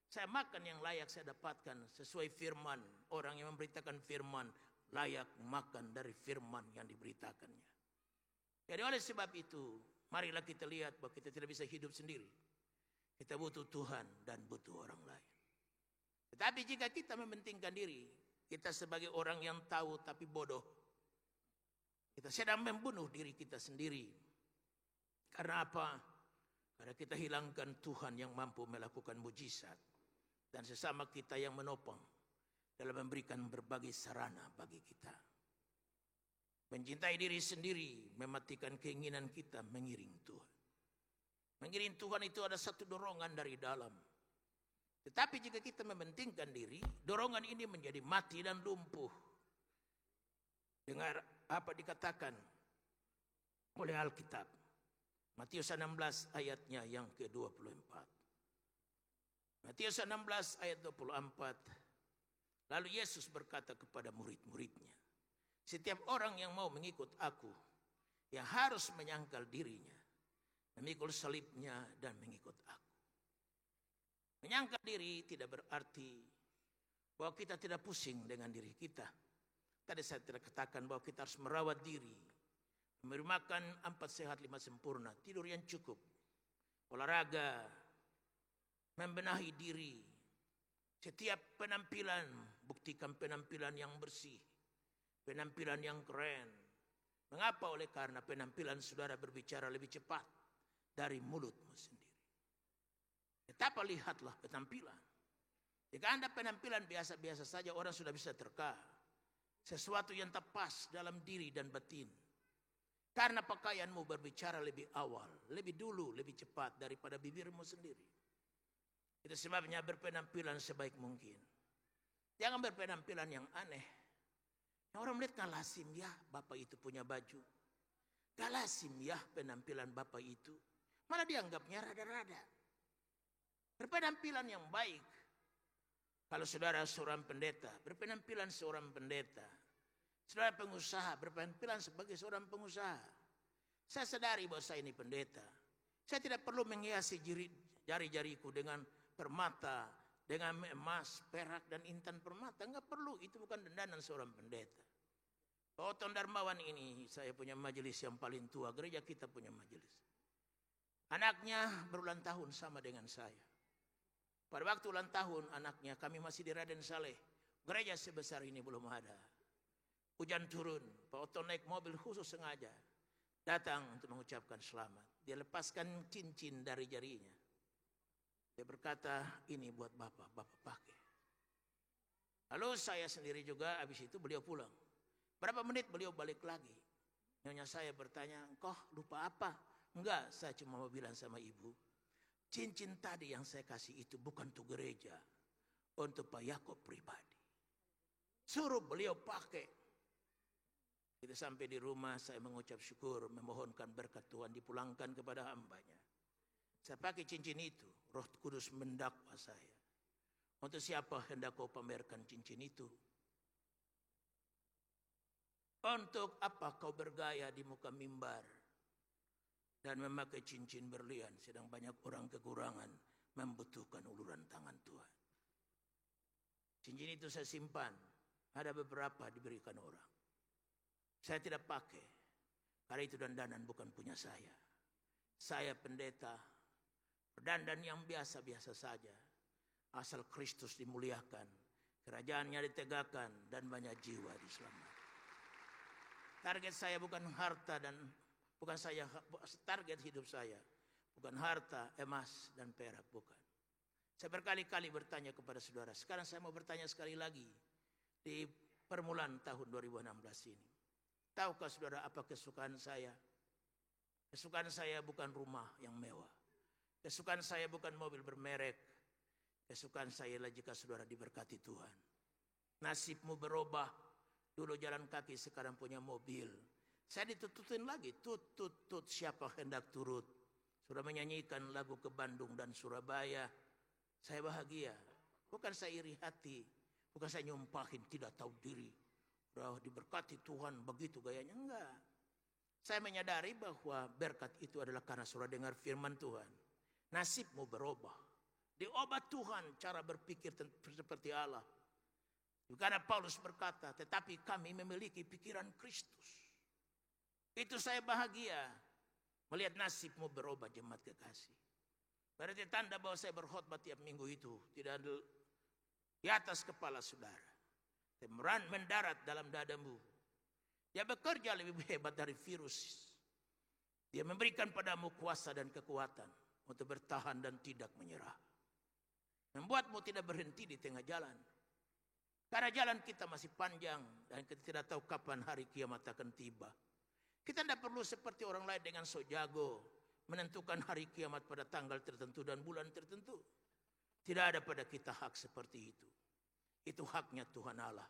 S1: Saya makan yang layak saya dapatkan sesuai firman. Orang yang memberitakan firman layak makan dari firman yang diberitakannya. Jadi oleh sebab itu, marilah kita lihat bahwa kita tidak bisa hidup sendiri. Kita butuh Tuhan dan butuh orang lain. Tetapi jika kita mementingkan diri, kita sebagai orang yang tahu tapi bodoh, kita sedang membunuh diri kita sendiri. Karena apa? Karena kita hilangkan Tuhan yang mampu melakukan mujizat. Dan sesama kita yang menopang dalam memberikan berbagai sarana bagi kita. Mencintai diri sendiri, mematikan keinginan kita mengiring Tuhan. Mengiring Tuhan itu ada satu dorongan dari dalam. Tetapi jika kita mementingkan diri, dorongan ini menjadi mati dan lumpuh. Dengar apa dikatakan oleh Alkitab. Matius 16 ayatnya yang ke-24. Matius 16 ayat 24. Lalu Yesus berkata kepada murid-muridnya, setiap orang yang mau mengikut aku, yang harus menyangkal dirinya, memikul salibnya dan mengikut aku. Menyangkal diri tidak berarti bahwa kita tidak pusing dengan diri kita. Tadi saya tidak katakan bahwa kita harus merawat diri, memberi makan 4 sehat 5 sempurna, tidur yang cukup, olahraga, membenahi diri. Setiap penampilan, buktikan penampilan yang bersih, penampilan yang keren. Mengapa? Oleh karena penampilan saudara berbicara lebih cepat dari mulutmu sendiri. Tetapi lihatlah penampilan. Jika Anda penampilan biasa-biasa saja, orang sudah bisa terka. Sesuatu yang tepas dalam diri dan batin. Karena pakaianmu berbicara lebih awal, lebih dulu, lebih cepat daripada bibirmu sendiri. Itu sebabnya berpenampilan sebaik mungkin. Jangan berpenampilan yang aneh. Yang orang melihat gak lazim ya bapak itu punya baju. Gak lazim ya penampilan bapak itu. Malah dianggapnya rada-rada. Berpenampilan yang baik. Kalau saudara seorang pendeta, berpenampilan seorang pendeta. Saudara pengusaha, berpenampilan sebagai seorang pengusaha. Saya sadari bahwa saya ini pendeta. Saya tidak perlu menghiasi jari-jariku dengan permata, dengan emas, perak, dan intan permata. Enggak perlu, itu bukan dandanan seorang pendeta. Pak Oton Darmawan ini, saya punya majelis yang paling tua, gereja kita punya majelis. Anaknya berulang tahun sama dengan saya. Pada waktu ulang tahun anaknya, kami masih di Raden Saleh. Gereja sebesar ini belum ada. Hujan turun, Pak Oton naik mobil khusus sengaja. Datang untuk mengucapkan selamat. Dia lepaskan cincin dari jarinya. Dia berkata, ini buat bapak pakai. Lalu saya sendiri juga, habis itu beliau pulang. Berapa menit beliau balik lagi. Nyonya saya bertanya, engkau lupa apa? Enggak, saya cuma mau bilang sama ibu. Cincin tadi yang saya kasih itu bukan untuk gereja. Untuk Pak Yakob pribadi. Suruh beliau pakai. Kita sampai di rumah, saya mengucap syukur, memohonkan berkat Tuhan dipulangkan kepada hambanya. Saya pakai cincin itu, Roh Kudus mendakwa saya. Untuk siapa hendak kau pamerkan cincin itu? Untuk apa kau bergaya di muka mimbar dan memakai cincin berlian, sedang banyak orang kekurangan membutuhkan uluran tangan Tuhan. Cincin itu saya simpan, ada beberapa diberikan orang. Saya tidak pakai, karena itu dandanan bukan punya saya. Saya pendeta, berdandan yang biasa-biasa saja. Asal Kristus dimuliakan, kerajaannya ditegakkan, dan banyak jiwa diselamatkan. Target saya bukan harta dan bukan saya, target hidup saya bukan harta, emas, dan perak, bukan. Saya berkali-kali bertanya kepada saudara. Sekarang saya mau bertanya sekali lagi di permulaan tahun 2016 ini. Tahukah saudara apa kesukaan saya? Kesukaan saya bukan rumah yang mewah. Kesukaan saya bukan mobil bermerek. Kesukaan saya adalah jika saudara diberkati Tuhan. Nasibmu berubah. Dulu jalan kaki, sekarang punya mobil. Saya ditututin lagi, tut siapa hendak turut. Sudah menyanyikan lagu ke Bandung dan Surabaya. Saya bahagia. Bukan saya iri hati. Bukan saya nyumpahin tidak tahu diri. Udah diberkati Tuhan begitu gayanya. Enggak. Saya menyadari bahwa berkat itu adalah karena sudah dengar firman Tuhan. Nasibmu berubah. Diubah Tuhan cara berpikir seperti Allah. Karena Paulus berkata, tetapi kami memiliki pikiran Kristus. Itu saya bahagia. Melihat nasibmu berubah, jemaat kekasih. Berarti tanda bahwa saya berkhotbah tiap minggu itu tidak ada di atas kepala saudara. Temeran mendarat dalam dadamu. Dia bekerja lebih hebat dari virus. Dia memberikan padamu kuasa dan kekuatan untuk bertahan dan tidak menyerah. Membuatmu tidak berhenti di tengah jalan. Karena jalan kita masih panjang dan kita tidak tahu kapan hari kiamat akan tiba. Kita tidak perlu seperti orang lain dengan sok jago menentukan hari kiamat pada tanggal tertentu dan bulan tertentu. Tidak ada pada kita hak seperti itu. Itu haknya Tuhan Allah.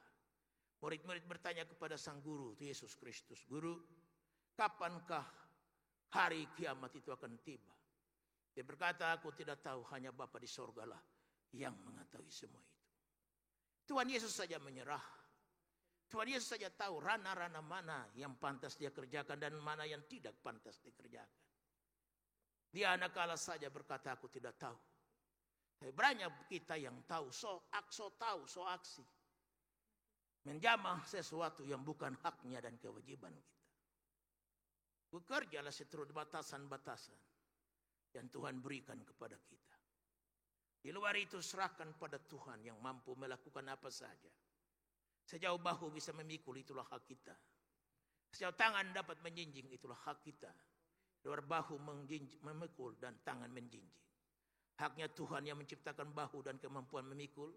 S1: Murid-murid bertanya kepada sang guru, Yesus Kristus, Guru, kapankah hari kiamat itu akan tiba? Dia berkata, aku tidak tahu, hanya Bapa di sorgalah yang mengetahui semua itu. Tuhan Yesus saja menyerah. Tuhan Yesus saja tahu ranah-ranah mana yang pantas dia kerjakan dan mana yang tidak pantas dikerjakan. Dia anak Allah saja berkata, aku tidak tahu. Tapi banyak kita yang tahu, so tahu, so aksi. Menjamah sesuatu yang bukan haknya dan kewajiban kita. Bekerjalah seturut batasan-batasan yang Tuhan berikan kepada kita. Di luar itu serahkan pada Tuhan yang mampu melakukan apa saja. Sejauh bahu bisa memikul, itulah hak kita. Sejauh tangan dapat menjinjing, itulah hak kita. Di luar bahu memikul dan tangan menjinjing. Haknya Tuhan yang menciptakan bahu dan kemampuan memikul.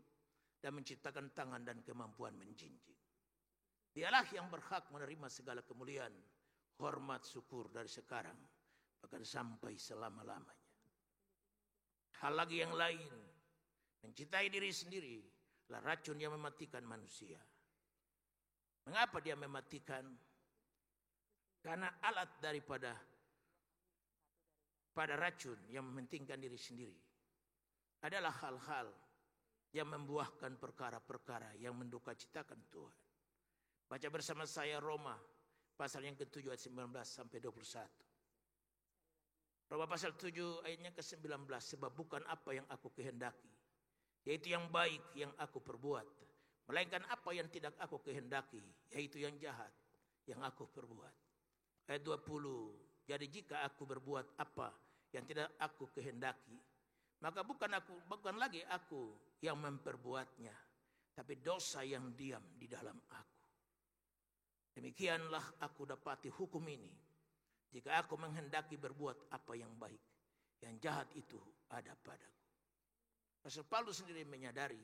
S1: Dan menciptakan tangan dan kemampuan menjinjing. Dialah yang berhak menerima segala kemuliaan, hormat, syukur dari sekarang, bahkan sampai selama-lamanya. Hal lagi yang lain, mencintai diri sendiri, adalah racun yang mematikan manusia. Mengapa dia mematikan? Karena alat daripada racun yang mementingkan diri sendiri adalah hal-hal yang membuahkan perkara-perkara yang mendukacitakan Tuhan. Baca bersama saya Roma pasal yang ke-7 ayat 19 sampai 21. Roma pasal 7 ayatnya ke-19, sebab bukan apa yang aku kehendaki, yaitu yang baik yang aku perbuat, melainkan apa yang tidak aku kehendaki, yaitu yang jahat yang aku perbuat. Ayat 20, jadi jika aku berbuat apa yang tidak aku kehendaki, maka bukan lagi aku yang memperbuatnya, tapi dosa yang diam di dalam aku. Demikianlah aku dapati hukum ini. Jika aku menghendaki berbuat apa yang baik, yang jahat itu ada padaku. Rasul Paulus sendiri menyadari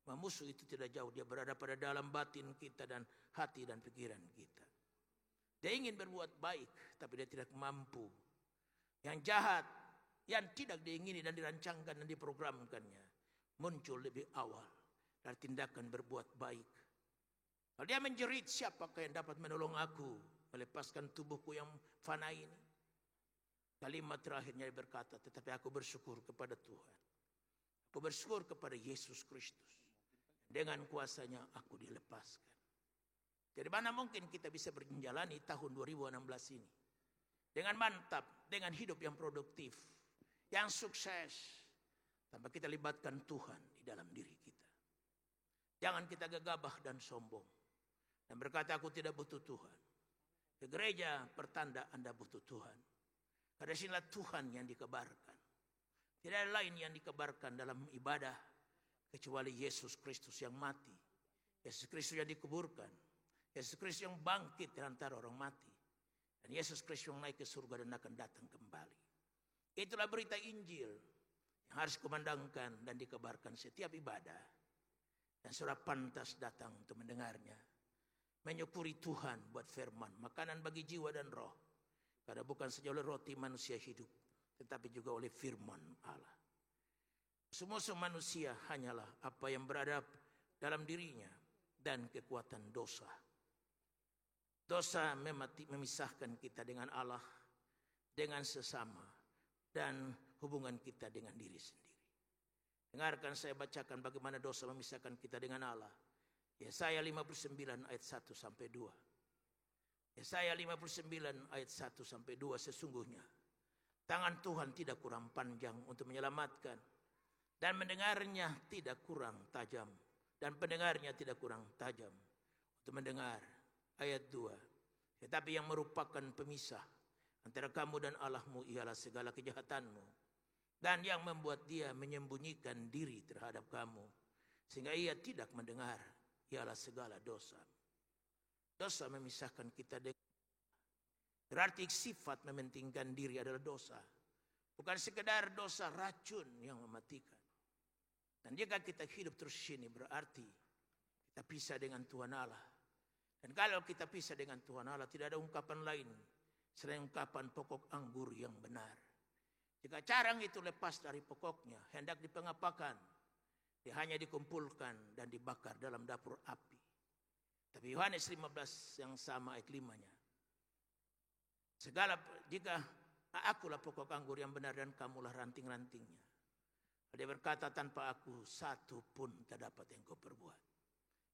S1: bahwa musuh itu tidak jauh. Dia berada pada dalam batin kita dan hati dan pikiran kita. Dia ingin berbuat baik, tapi dia tidak mampu. Yang jahat, yang tidak diingini dan dirancangkan dan diprogramkannya, muncul lebih awal dari tindakan berbuat baik. Kalau dia menjerit, siapakah yang dapat menolong aku melepaskan tubuhku yang fana ini? Kalimat terakhirnya dia berkata, tetapi aku bersyukur kepada Tuhan. Aku bersyukur kepada Yesus Kristus. Dengan kuasanya aku dilepaskan. Jadi mana mungkin kita bisa menjalani tahun 2016 ini dengan mantap, dengan hidup yang produktif, yang sukses, tanpa kita libatkan Tuhan di dalam diri kita. Jangan kita gegabah dan sombong dan berkata aku tidak butuh Tuhan. Ke gereja pertanda Anda butuh Tuhan. Karena sinilah Tuhan yang dikabarkan. Tidak ada lain yang dikabarkan dalam ibadah kecuali Yesus Kristus yang mati, Yesus Kristus yang dikuburkan, Yesus Kristus yang bangkit dari antara orang mati, dan Yesus Kristus yang naik ke surga dan akan datang kembali. Itulah berita Injil yang harus kumandangkan dan dikabarkan setiap ibadah. Dan saudara pantas datang untuk mendengarnya. Menyukuri Tuhan buat firman, makanan bagi jiwa dan roh. Karena bukan saja oleh roti manusia hidup, tetapi juga oleh firman Allah. Musuh manusia hanyalah apa yang berada dalam dirinya dan kekuatan dosa. Dosa memisahkan kita dengan Allah, dengan sesama, dan hubungan kita dengan diri sendiri. Dengarkan saya bacakan bagaimana dosa memisahkan kita dengan Allah. Yesaya 59 ayat 1 sampai 2. Yesaya 59 ayat 1 sampai 2, sesungguhnya tangan Tuhan tidak kurang panjang untuk menyelamatkan, dan mendengarnya tidak kurang tajam, dan pendengarnya tidak kurang tajam untuk mendengar. Ayat 2. Tetapi yang merupakan pemisah antara kamu dan Allahmu ialah segala kejahatanmu, dan yang membuat dia menyembunyikan diri terhadap kamu sehingga ia tidak mendengar ialah segala dosa. Dosa memisahkan kita dengan, berarti sifat mementingkan diri adalah dosa. Bukan sekedar dosa racun yang mematikan. Dan jika kita hidup terus ini berarti kita pisah dengan Tuhan Allah. Dan kalau kita pisah dengan Tuhan Allah, tidak ada ungkapan lain selain ungkapan pokok anggur yang benar. Jika carang itu lepas dari pokoknya, hendak dipengapakan, dia hanya dikumpulkan dan dibakar dalam dapur api. Tapi Yohanes 15 yang sama ayat 5-nya. Jika akulah pokok anggur yang benar dan kamulah ranting-rantingnya. Dia berkata, tanpa aku satu pun tak dapat yang kau perbuat.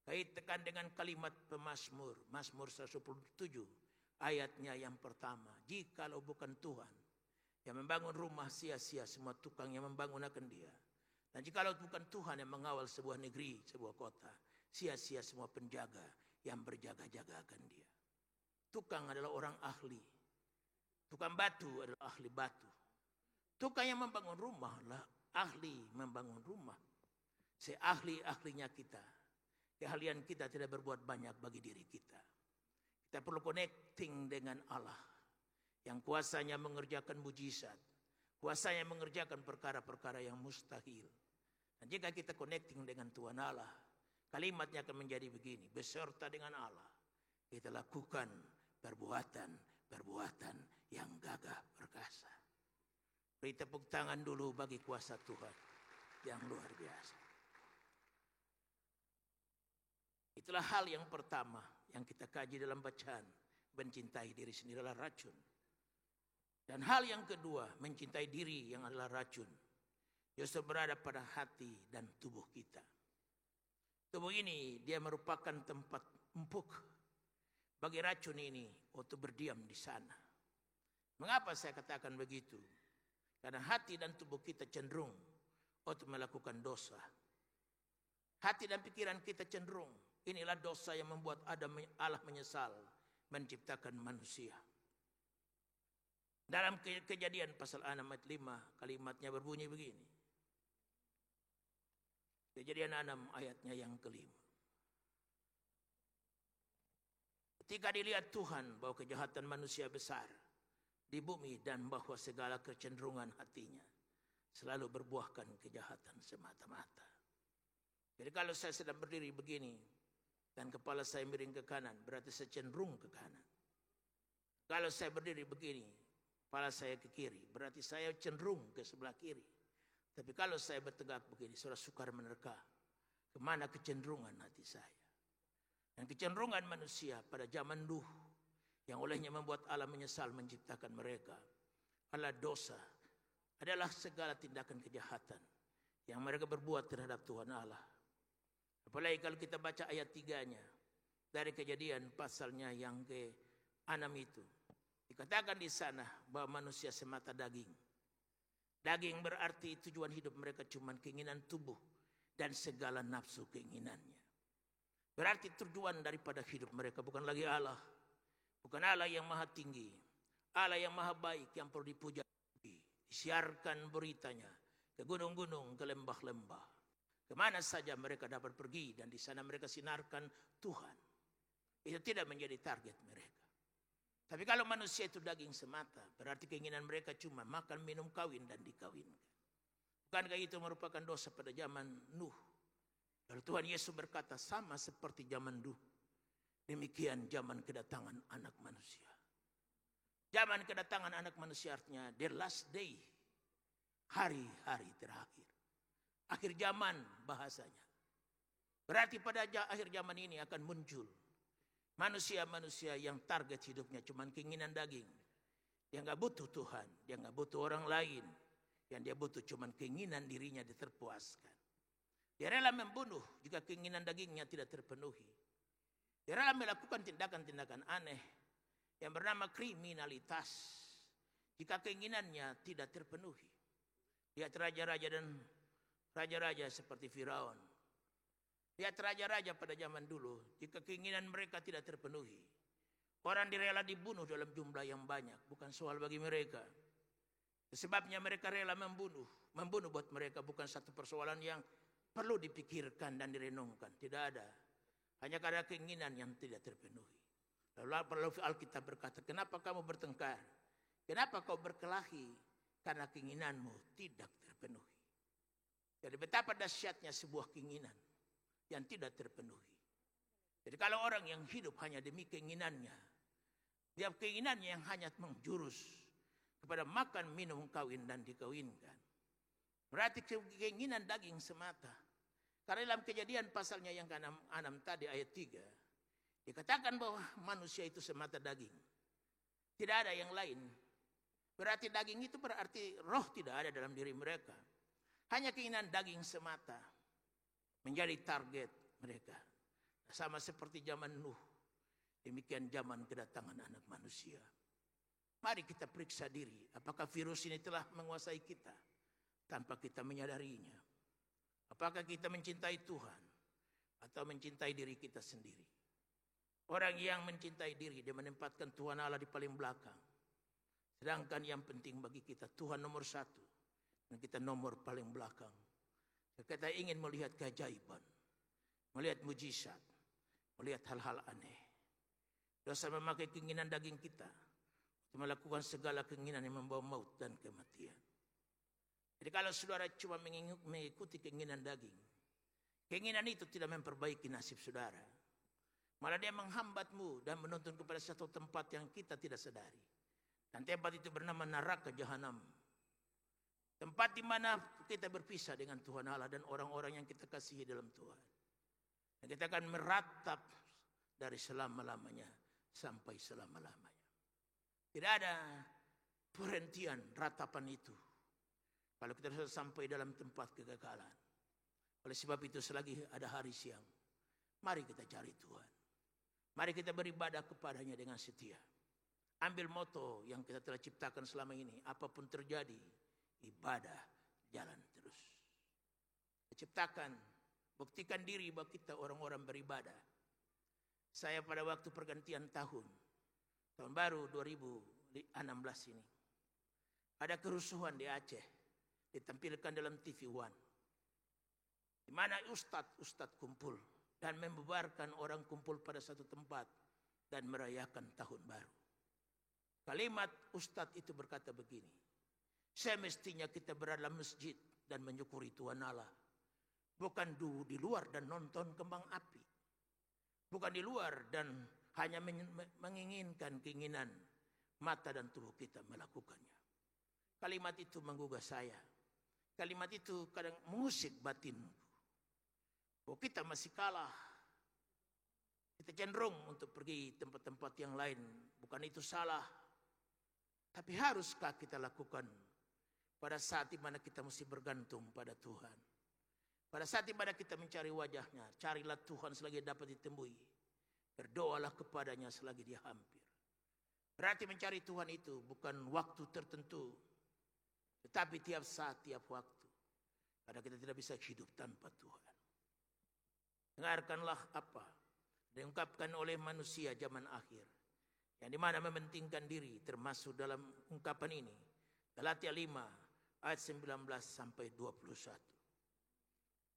S1: Kaitkan dengan kalimat pemazmur, Mazmur 117 ayatnya yang pertama. Jikalau bukan Tuhan yang membangun rumah, sia-sia semua tukang yang membangun akan dia. Dan jikalau bukan Tuhan yang mengawal sebuah negeri, sebuah kota, sia-sia semua penjaga yang berjaga-jaga akan dia. Tukang adalah orang ahli. Tukang batu adalah ahli batu. Tukang yang membangun rumah adalah ahli membangun rumah. Seahli-ahlinya kita. Keahlian kita tidak berbuat banyak bagi diri kita. Kita perlu connecting dengan Allah yang kuasanya mengerjakan mujizat, kuasanya mengerjakan perkara-perkara yang mustahil. Dan jika kita connecting dengan Tuhan Allah, kalimatnya akan menjadi begini: beserta dengan Allah kita lakukan perbuatan yang gagah perkasa. Beri tepuk tangan dulu bagi kuasa Tuhan yang luar biasa. Itulah hal yang pertama yang kita kaji dalam bacaan. Mencintai diri sendiri adalah racun. Dan hal yang kedua, mencintai diri yang adalah racun, justru berada pada hati dan tubuh kita. Tubuh ini dia merupakan tempat empuk bagi racun ini untuk berdiam di sana. Mengapa saya katakan begitu? Karena hati dan tubuh kita cenderung untuk melakukan dosa. Hati dan pikiran kita cenderung. Inilah dosa yang membuat Allah menyesal menciptakan manusia. Dalam Kejadian pasal 6 ayat 5, kalimatnya berbunyi begini. Kejadian 6 ayatnya yang kelima. Ketika dilihat Tuhan bahwa kejahatan manusia besar di bumi dan bahwa segala kecenderungan hatinya selalu berbuahkan kejahatan semata-mata. Jadi kalau saya sedang berdiri begini dan kepala saya miring ke kanan, berarti saya cenderung ke kanan. Kalau saya berdiri begini, kepala saya ke kiri, berarti saya cenderung ke sebelah kiri. Tapi kalau saya bertegak begini, saudara sukar menerka kemana kecenderungan hati saya. Dan kecenderungan manusia pada zaman Nuh yang olehnya membuat Allah menyesal menciptakan mereka adalah dosa, adalah segala tindakan kejahatan yang mereka berbuat terhadap Tuhan Allah. Apalagi kalau kita baca ayat 3-nya dari Kejadian pasalnya yang ke-6 itu. Dikatakan di sana bahwa manusia semata daging. Daging berarti tujuan hidup mereka cuma keinginan tubuh dan segala nafsu keinginannya. Berarti tujuan daripada hidup mereka bukan lagi Allah. Bukan Allah yang maha tinggi. Allah yang maha baik yang perlu dipuja. Disiarkan beritanya ke gunung-gunung, ke lembah-lembah. Kemana saja mereka dapat pergi dan di sana mereka sinarkan Tuhan. Itu tidak menjadi target mereka. Tapi kalau manusia itu daging semata, berarti keinginan mereka cuma makan, minum, kawin, dan dikawinkan. Bukankah itu merupakan dosa pada zaman Nuh? Lalu Tuhan Yesus berkata, sama seperti zaman Nuh, demikian zaman kedatangan anak manusia. Zaman kedatangan anak manusia artinya the last day, hari-hari terakhir. Akhir zaman bahasanya. Berarti pada akhir zaman ini akan muncul Manusia-manusia yang target hidupnya cuma keinginan daging. Dia nggak butuh Tuhan, dia nggak butuh orang lain. Yang dia butuh cuma keinginan dirinya diterpuaskan. Dia rela membunuh jika keinginan dagingnya tidak terpenuhi. Dia rela melakukan tindakan-tindakan aneh yang bernama kriminalitas jika keinginannya tidak terpenuhi. Lihat raja-raja seperti Firaun. Lihat raja-raja pada zaman dulu, jika keinginan mereka tidak terpenuhi, orang direla dibunuh dalam jumlah yang banyak, bukan soal bagi mereka. Sebabnya mereka rela membunuh. Membunuh buat mereka bukan satu persoalan yang perlu dipikirkan dan direnungkan. Tidak ada. Hanya karena keinginan yang tidak terpenuhi. Lalu Alkitab berkata, kenapa kamu bertengkar? Kenapa kau berkelahi? Karena keinginanmu tidak terpenuhi. Jadi betapa dahsyatnya sebuah keinginan yang tidak terpenuhi. Jadi kalau orang yang hidup hanya demi keinginannya, dia keinginannya yang hanya menjurus kepada makan, minum, kawin, dan dikawinkan. Berarti keinginan daging semata. Karena dalam Kejadian pasalnya yang ke-6 tadi ayat 3, dikatakan bahwa manusia itu semata daging. Tidak ada yang lain. Berarti daging itu berarti roh tidak ada dalam diri mereka. Hanya keinginan daging semata menjadi target mereka. Sama seperti zaman Nuh. Demikian zaman kedatangan anak manusia. Mari kita periksa diri. Apakah virus ini telah menguasai kita tanpa kita menyadarinya? Apakah kita mencintai Tuhan atau mencintai diri kita sendiri? Orang yang mencintai diri, dia menempatkan Tuhan Allah di paling belakang. Sedangkan yang penting bagi kita, Tuhan nomor 1. Dan kita nomor paling belakang. Kita ingin melihat keajaiban, melihat mujizat, melihat hal-hal aneh. Dosa memakai keinginan daging kita untuk melakukan segala keinginan yang membawa maut dan kematian. Jadi kalau saudara cuma mengikuti keinginan daging, keinginan itu tidak memperbaiki nasib saudara. Malah dia menghambatmu dan menuntun kepada satu tempat yang kita tidak sadari. Dan tempat itu bernama neraka jahanam. Tempat di mana kita berpisah dengan Tuhan Allah dan orang-orang yang kita kasihi dalam Tuhan. Dan kita akan meratap dari selama-lamanya sampai selama-lamanya. Tidak ada perhentian ratapan itu. Kalau kita sudah sampai dalam tempat kegagalan. Oleh sebab itu selagi ada hari siang, mari kita cari Tuhan. Mari kita beribadah kepadanya dengan setia. Ambil moto yang kita telah ciptakan selama ini. Apapun terjadi, ibadah jalan terus. Ciptakan, buktikan diri bahwa kita orang-orang beribadah. Saya pada waktu pergantian tahun baru 2016 ini, ada kerusuhan di Aceh, ditampilkan dalam TV One, di mana ustadz kumpul dan membubarkan orang kumpul pada satu tempat dan merayakan tahun baru. Kalimat ustadz itu berkata begini, semestinya kita berada dalam masjid dan menyukuri Tuhan Allah. Bukan di luar dan nonton kembang api. Bukan di luar dan hanya menginginkan keinginan mata dan tubuh kita melakukannya. Kalimat itu menggugah saya. Kalimat itu kadang mengusik batinku. Bahwa kita masih kalah. Kita cenderung untuk pergi tempat-tempat yang lain. Bukan itu salah. Tapi haruskah kita lakukan pada saat di mana kita mesti bergantung pada Tuhan. Pada saat di mana kita mencari wajahnya, carilah Tuhan selagi dapat ditemui. Berdoalah kepadanya selagi dia hampir. Berarti mencari Tuhan itu bukan waktu tertentu, tetapi tiap saat, tiap waktu. Karena kita tidak bisa hidup tanpa Tuhan. Dengarkanlah apa diungkapkan oleh manusia zaman akhir. Yang dimana mementingkan diri termasuk dalam ungkapan ini. Galatia 5 ayat 19 sampai 21.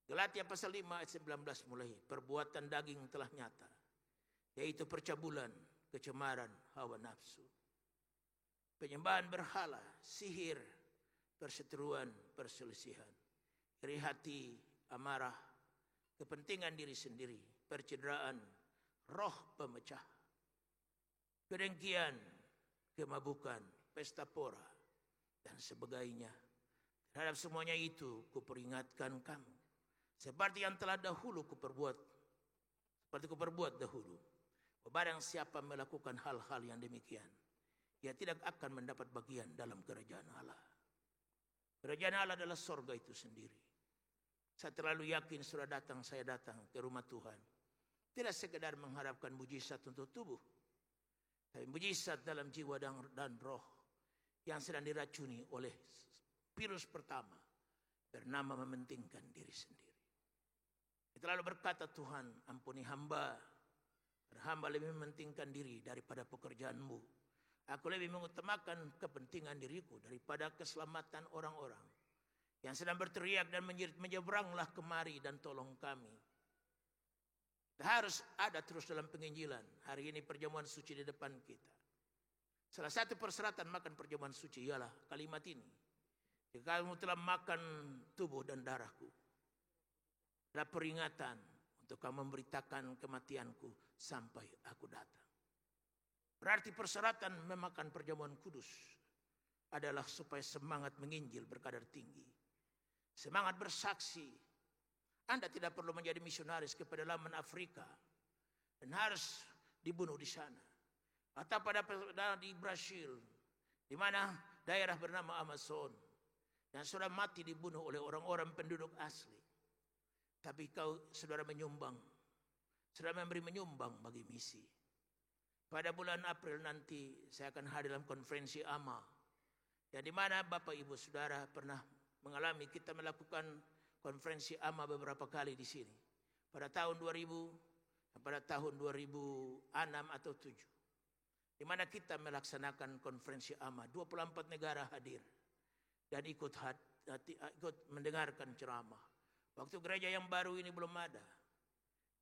S1: Galatia pasal 5 ayat 19 mulai. Perbuatan daging telah nyata. Yaitu percabulan, kecemaran, hawa nafsu. Penyembahan berhala, sihir, perseteruan, perselisihan. Iri hati, amarah, kepentingan diri sendiri, percederaan, roh pemecah. Kedengkian, kemabukan, pesta pora, dan sebagainya. Terhadap semuanya itu kuperingatkan kamu. Seperti yang telah dahulu kuperbuat dahulu. Barang siapa melakukan hal-hal yang demikian, ia tidak akan mendapat bagian dalam kerajaan Allah. Kerajaan Allah adalah sorga itu sendiri. Saya terlalu yakin sudah saya datang ke rumah Tuhan. Tidak sekedar mengharapkan mujizat untuk tubuh, tapi mujizat dalam jiwa dan roh yang sedang diracuni oleh virus pertama bernama mementingkan diri sendiri. Kita lalu berkata, Tuhan ampuni hamba. Hamba lebih mementingkan diri daripada pekerjaanmu. Aku lebih mengutamakan kepentingan diriku daripada keselamatan orang-orang yang sedang berteriak dan menyeberanglah kemari dan tolong kami. Harus ada terus dalam penginjilan. Hari ini perjamuan suci di depan kita. Salah satu persyaratan makan perjamuan suci ialah kalimat ini. Jika kamu telah makan tubuh dan darahku, adalah peringatan untuk kamu memberitakan kematianku sampai aku datang. Berarti persyaratan memakan perjamuan kudus adalah supaya semangat menginjil berkadar tinggi. Semangat bersaksi. Anda tidak perlu menjadi misionaris ke pedalaman Afrika dan harus dibunuh di sana. Atau di Brasil, di mana daerah bernama Amazon yang sudah mati dibunuh oleh orang-orang penduduk asli. Tapi kau saudara menyumbang, saudara memberi menyumbang bagi misi. Pada bulan April nanti saya akan hadir dalam konferensi AMA. Yang di mana Bapak Ibu Saudara pernah mengalami, kita melakukan konferensi AMA beberapa kali di sini. Pada tahun 2000 dan pada tahun 2006 atau 2007. Di mana kita melaksanakan konferensi AMA, 24 negara hadir dan ikut mendengarkan ceramah. Waktu gereja yang baru ini belum ada.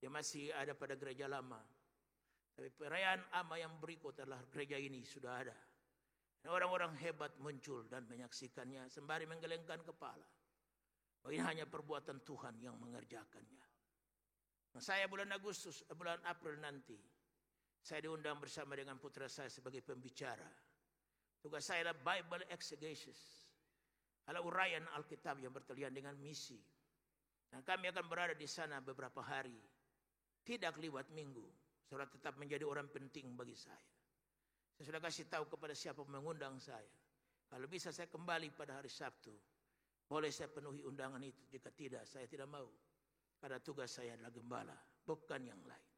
S1: Dia masih ada pada gereja lama. Tapi perayaan AMA yang berikut adalah gereja ini sudah ada. Dan orang-orang hebat muncul dan menyaksikannya sembari menggelengkan kepala. Oh, ini hanya perbuatan Tuhan yang mengerjakannya. Nah, saya bulan April nanti, saya diundang bersama dengan putra saya sebagai pembicara. Tugas saya adalah Bible exegesis. Adalah uraian Alkitab yang bertalian dengan misi. Dan kami akan berada di sana beberapa hari. Tidak lewat minggu. Saudara tetap menjadi orang penting bagi saya. Saya sudah kasih tahu kepada siapa mengundang saya. Kalau bisa saya kembali pada hari Sabtu. Boleh saya penuhi undangan itu. Jika tidak, saya tidak mau. Karena tugas saya adalah gembala. Bukan yang lain.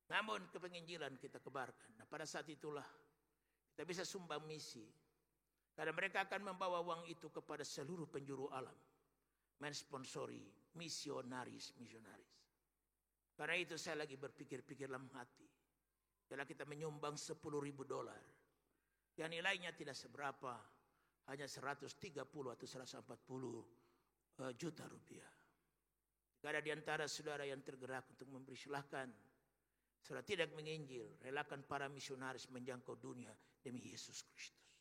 S1: Namun kepenginjilan kita kebarkan. Nah, pada saat itulah kita bisa sumbang misi. Karena mereka akan membawa uang itu kepada seluruh penjuru alam. Mensponsori misionaris. Karena itu saya lagi berpikir-pikir dalam hati. Kalau kita menyumbang $10.000 yang nilainya tidak seberapa, hanya 130 atau 140 juta rupiah. Jika ada di antara saudara yang tergerak untuk memberi, silahkan. Saudara tidak menginjil, relakan para misionaris menjangkau dunia demi Yesus Kristus.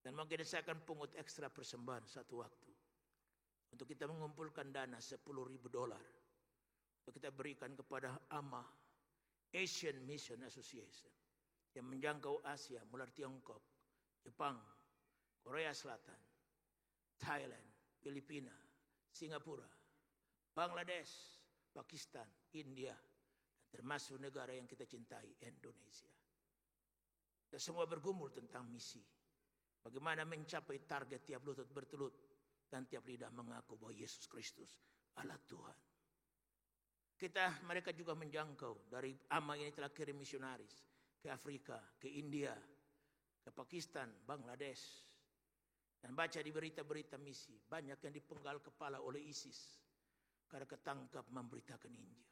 S1: Dan mungkin saya akan pungut ekstra persembahan satu waktu. Untuk kita mengumpulkan dana $10.000. Untuk kita berikan kepada AMA, Asian Mission Association. Yang menjangkau Asia, mulai Tiongkok, Jepang, Korea Selatan, Thailand, Filipina, Singapura, Bangladesh, Pakistan, India, dan termasuk negara yang kita cintai, Indonesia. Kita semua bergumul tentang misi. Bagaimana mencapai target tiap lutut bertelut dan tiap lidah mengaku bahwa Yesus Kristus adalah Tuhan. Mereka juga menjangkau dari AMA ini telah kirim misionaris ke Afrika, ke India, ke Pakistan, Bangladesh. Dan baca di berita-berita misi, banyak yang dipenggal kepala oleh ISIS karena ketangkap memberitakan Injil.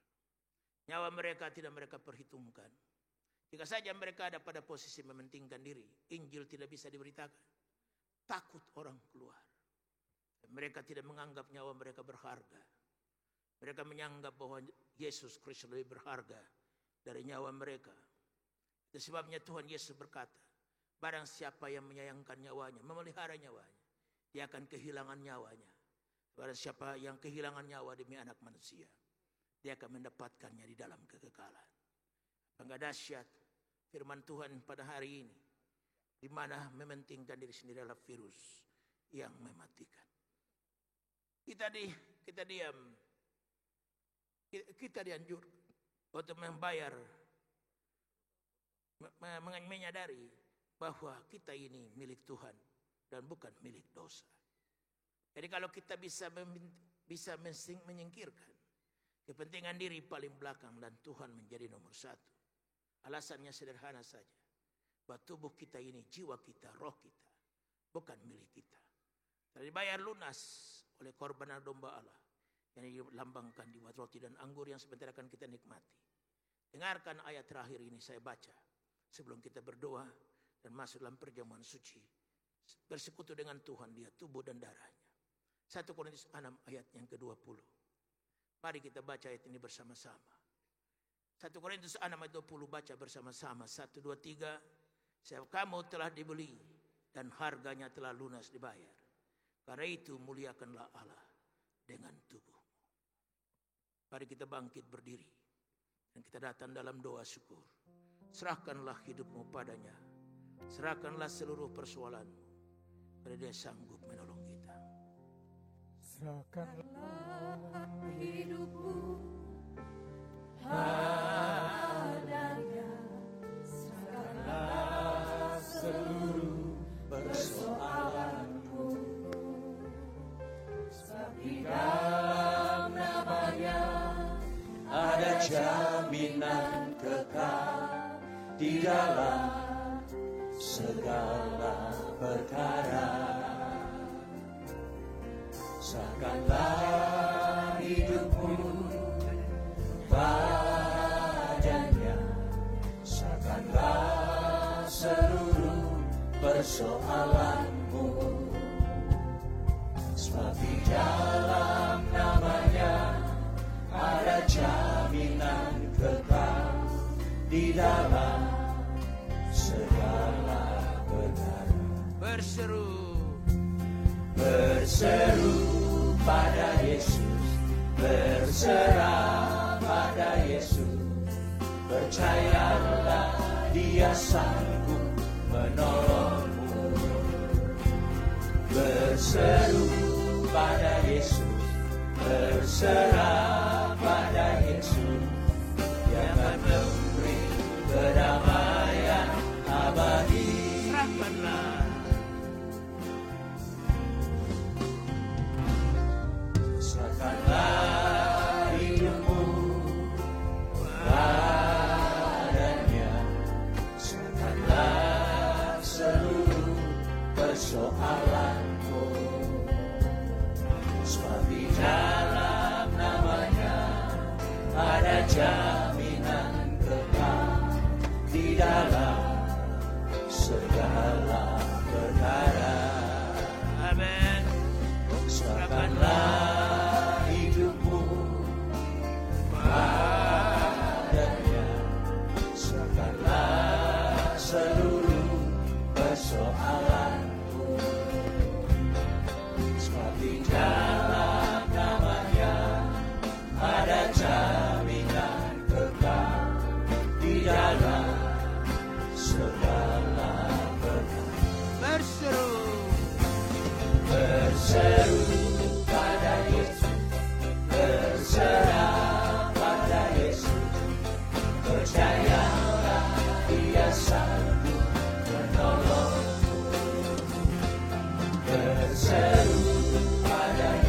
S1: Nyawa mereka tidak mereka perhitungkan. Jika saja mereka ada pada posisi mementingkan diri, Injil tidak bisa diberitakan. Takut orang keluar. Mereka tidak menganggap nyawa mereka berharga. Mereka menganggap bahwa Yesus Kristus lebih berharga dari nyawa mereka. Itu sebabnya Tuhan Yesus berkata, barang siapa yang menyayangkan nyawanya, memelihara nyawanya, dia akan kehilangan nyawanya. Barang siapa yang kehilangan nyawa demi anak manusia, dia akan mendapatkannya di dalam kekekalan. Enggak dahsyat firman Tuhan pada hari ini, di mana mementingkan diri sendiri adalah virus yang mematikan. Kita dianjur untuk membayar menyadari bahwa kita ini milik Tuhan dan bukan milik dosa. Jadi kalau kita bisa menyingkirkan kepentingan diri paling belakang dan Tuhan menjadi nomor satu. Alasannya sederhana saja. Bahwa tubuh kita ini, jiwa kita, roh kita bukan milik kita. Telah dibayar lunas oleh korban domba Allah yang dilambangkan di roti dan anggur yang sebentar akan kita nikmati. Dengarkan ayat terakhir ini saya baca sebelum kita berdoa dan masuk dalam perjamuan suci. Bersekutu dengan Tuhan, dia tubuh dan darahnya. 1 Korintus 6 ayat yang ke-20. Mari kita baca ayat ini bersama-sama. 1 Korintus 6 ayat 20 baca bersama-sama. 1, 2, 3. Sebab kamu telah dibeli dan harganya telah lunas dibayar. Karena itu muliakanlah Allah dengan tubuhmu. Mari kita bangkit berdiri dan kita datang dalam doa syukur. Serahkanlah hidupmu padanya. Serahkanlah seluruh persoalanmu. Karena dia sanggup menolong kita.
S2: Serahkanlah hidupmu padanya. Serahkanlah seluruh persoalanmu. Sebab di dalam namanya ada jaminan kekal di dalam segala perkara. Serahkanlah hidupmu padanya. Serahkanlah seluruh persoalanmu. Sebab di dalam namanya ada jaminan kekal di dalam segala perkara. Berseru pada Yesus, berserah pada Yesus. Percayalah dia sanggup menolongmu. Berseru pada Yesus, berserah pada Yesus. Dia akan memberi kedamaian abadi. Serahkanlah hidupmu padanya. Serahkanlah seluruh persoalanmu. Sebab di dalam namanya ada jaminan kekal di dalam segala perkara.
S1: Amin.
S2: Serahkanlah hidupmu padanya. Serahkanlah seluruh persoalanmu. Sebab di dalam namanya ada jaminan kekal di dalam segala perkara. Berseru pada Yesus, berserah pada Yesus. Percayalah dia sanggup menolongmu. Berseru pada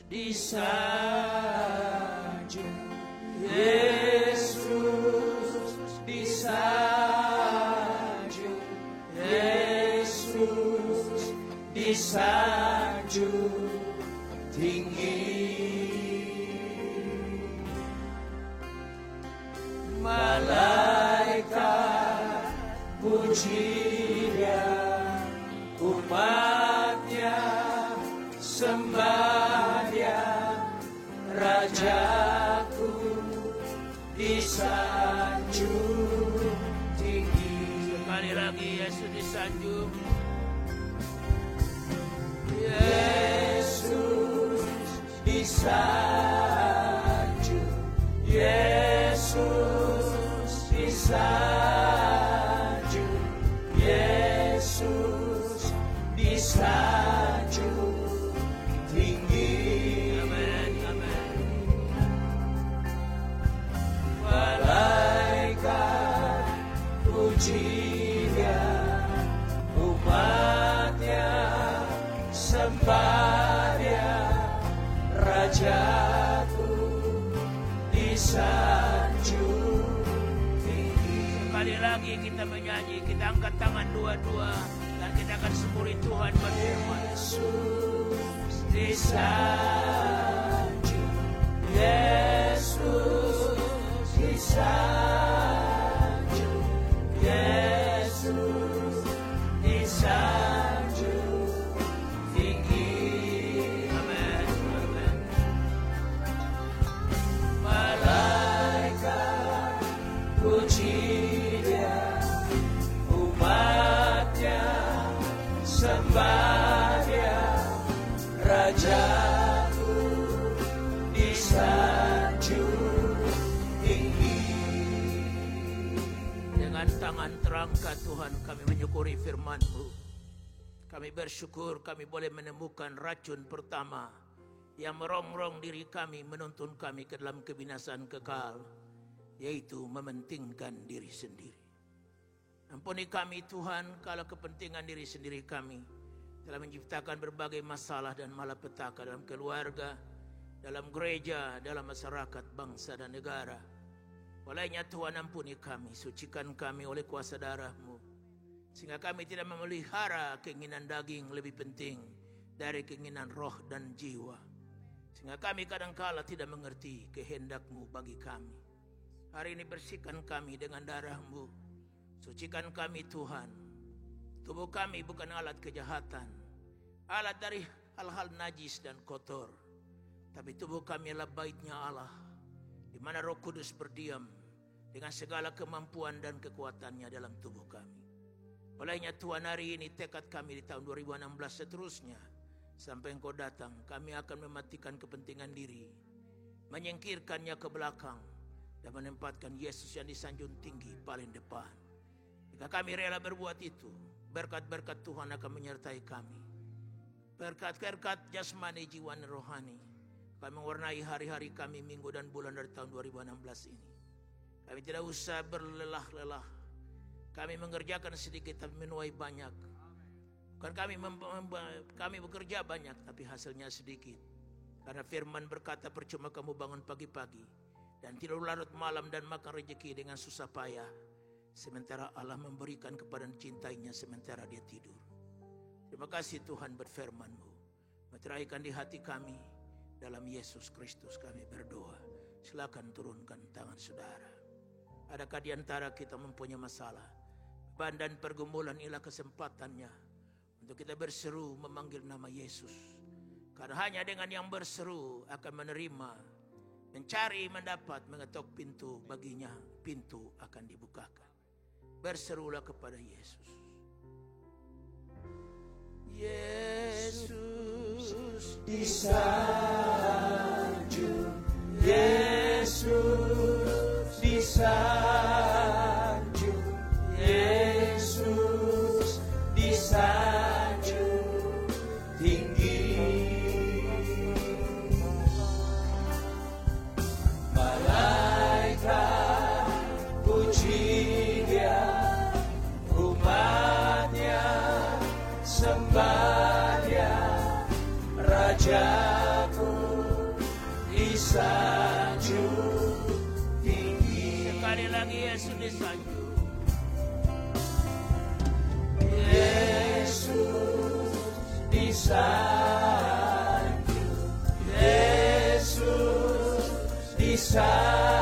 S2: disanjung, Yesus disanjung, Yesus disanjung tinggi. Malaikat puji Dia, umatnya sembah Dia, Rajaku disanjung tinggi.
S1: Sekali lagi Yesus disanjung.
S2: Yesus disanjung, Yesus disanjung, Yesus disanjung tinggi.
S1: Amin, amin.
S2: Malaikat puji Dia, umatnya sembah Dia, Rajaku disanjung tinggi.
S1: Sekali lagi kita menyanyi, kita angkat tangan dua-dua dan kita akan semburi Tuhan berfirman.
S2: Yesus disanjung, Yesus disanjung, Yesus disanjung tinggi.
S1: Amin, amin.
S2: Malaikat puji Dia, umatnya sembah Dia, Rajaku disanjung tinggi.
S1: Dengan tangan terangkat Tuhan kami menyukuri firman-Mu. Kami bersyukur kami boleh menemukan racun pertama yang merongrong diri kami, menuntun kami ke dalam kebinasaan kekal, yaitu mementingkan diri sendiri. Ampuni kami Tuhan kalau kepentingan diri sendiri kami telah menciptakan berbagai masalah dan malapetaka dalam keluarga, dalam gereja, dalam masyarakat, bangsa dan negara. Olehnya Tuhan ampuni kami, sucikan kami oleh kuasa darah-Mu, sehingga kami tidak memelihara keinginan daging lebih penting dari keinginan roh dan jiwa. Sehingga kami kadangkala tidak mengerti kehendak-Mu bagi kami. Hari ini bersihkan kami dengan darah-Mu. Sucikan kami Tuhan. Tubuh kami bukan alat kejahatan, alat dari hal-hal najis dan kotor. Tapi tubuh kami adalah baitnya Allah, di mana Roh Kudus berdiam dengan segala kemampuan dan kekuatannya dalam tubuh kami. Olehnya Tuhan hari ini tekad kami di tahun 2016 seterusnya, sampai Engkau datang, kami akan mematikan kepentingan diri, menyingkirkannya ke belakang, dan menempatkan Yesus yang disanjung tinggi paling depan. Jika kami rela berbuat itu, berkat-berkat Tuhan akan menyertai kami. Berkat-berkat jasmani, jiwa, dan rohani akan mewarnai hari-hari kami, minggu dan bulan dari tahun 2016 ini. Kami tidak usah berlelah-lelah. Kami mengerjakan sedikit tapi menuai banyak. Bukan kami bekerja banyak tapi hasilnya sedikit. Karena firman berkata, percuma kamu bangun pagi-pagi dan tidur larut malam dan makan rezeki dengan susah payah, sementara Allah memberikan kepada cintainya sementara dia tidur. Terima kasih Tuhan berfirman-Mu. Meteraikan di hati kami. Dalam Yesus Kristus kami berdoa. Silakan turunkan tangan saudara. Adakah di antara kita mempunyai masalah, beban dan pergumulan? Inilah kesempatannya untuk kita berseru memanggil nama Yesus. Karena hanya dengan yang berseru akan menerima, mencari, mendapat, mengetok pintu baginya, pintu akan dibukakan. Berserulah kepada Yesus. Yesus
S2: disanjung, Yesus disanjung, Yesus disanjung tinggi. Malaikat puji Dia, umatnya sembah Dia, Raja disanjung tinggi.
S1: Sekali lagi Yesus disanjung.
S2: Yesus disanjung. Yesus disanjung.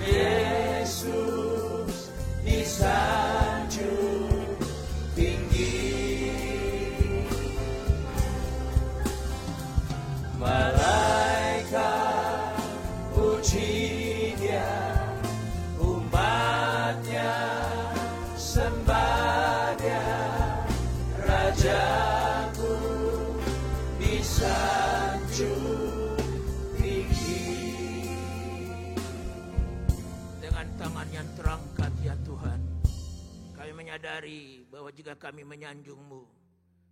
S2: Yesus disanjung tinggi. Malaikat puji Dia, umatnya sembah Dia, Rajaku disanjung tinggi.
S1: Dengan tangan yang terangkat ya Tuhan, kami menyadari bahwa jika kami menyanjung-Mu,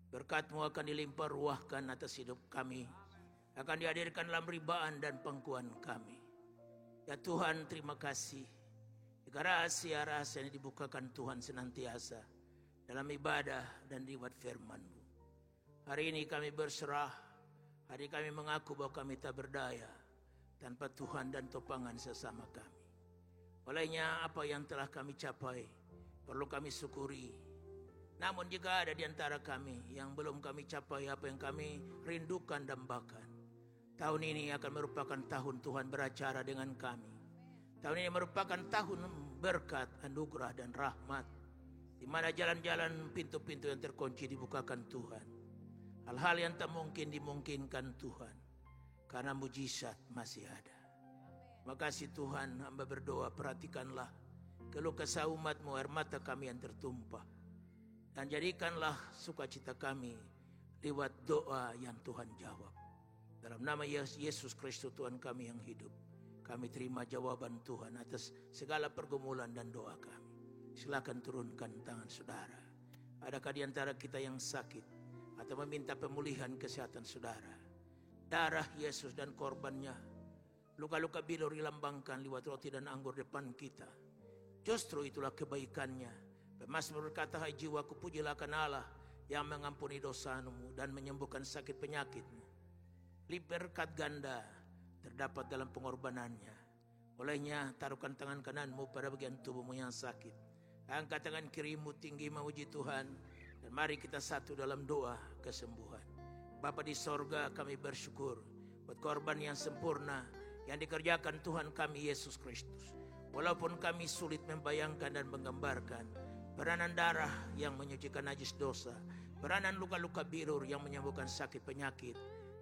S1: berkat-Mu akan dilimpah ruahkan atas hidup kami, akan dihadirkan dalam ribaan dan pangkuan kami. Ya Tuhan, terima kasih. Jika rahasia-rahasia yang dibukakan Tuhan senantiasa dalam ibadah dan lewat firman-Mu. Hari ini kami berserah, hari kami mengaku bahwa kami tak berdaya tanpa Tuhan dan topangan sesama kami. Olehnya apa yang telah kami capai perlu kami syukuri. Namun jika ada di antara kami yang belum kami capai apa yang kami rindukan dambakan, tahun ini akan merupakan tahun Tuhan beracara dengan kami. Tahun ini merupakan tahun berkat, anugerah dan rahmat, di mana jalan-jalan, pintu-pintu yang terkunci dibukakan Tuhan. Hal-hal yang tak mungkin dimungkinkan Tuhan, karena mujizat masih ada. Makasih Tuhan, hamba berdoa, perhatikanlah keluh kesah umat-Mu, air mata kami yang tertumpah, dan jadikanlah sukacita kami lewat doa yang Tuhan jawab. Dalam nama Yesus Kristus Tuhan kami yang hidup, kami terima jawaban Tuhan atas segala pergumulan dan doa kami. Silakan turunkan tangan saudara. Adakah di antara kita yang sakit atau meminta pemulihan kesehatan saudara? Darah Yesus dan korbannya, luka-luka bilur dilambangkan lewat roti dan anggur depan kita. Justru itulah kebaikannya. Pemazmur berkata, hai jiwaku, pujilah akan Allah yang mengampuni dosamu dan menyembuhkan sakit penyakitmu. Berkat ganda terdapat dalam pengorbanannya. Olehnya taruhkan tangan kananmu pada bagian tubuhmu yang sakit. Angkat tangan kirimu tinggi memuji Tuhan. Dan mari kita satu dalam doa kesembuhan. Bapa di sorga, kami bersyukur buat korban yang sempurna yang dikerjakan Tuhan kami Yesus Kristus. Walaupun kami sulit membayangkan dan menggambarkan peranan darah yang menyucikan najis dosa, peranan luka-luka bilur yang menyembuhkan sakit penyakit,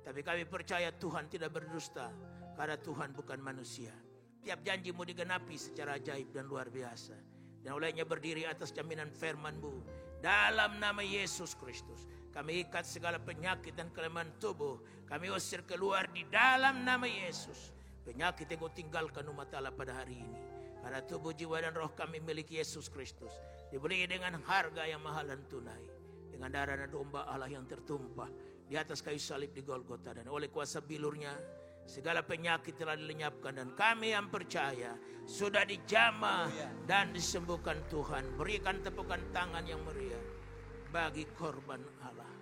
S1: tapi kami percaya Tuhan tidak berdusta, karena Tuhan bukan manusia. Tiap janji-Mu digenapi secara ajaib dan luar biasa, dan olehnya berdiri atas jaminan firman-Mu. Dalam nama Yesus Kristus, kami ikat segala penyakit dan kelemahan tubuh, kami usir keluar di dalam nama Yesus. Penyakit yang Kau tinggalkan umat Allah pada hari ini, karena tubuh, jiwa dan roh kami milik Yesus Kristus, dibeli dengan harga yang mahal dan tunai, dengan darah dan domba Allah yang tertumpah di atas kayu salib di Golgota. Dan oleh kuasa bilurnya segala penyakit telah dilenyapkan, dan kami yang percaya sudah dijamah dan disembuhkan Tuhan. Berikan tepukan tangan yang meriah bagi korban Allah.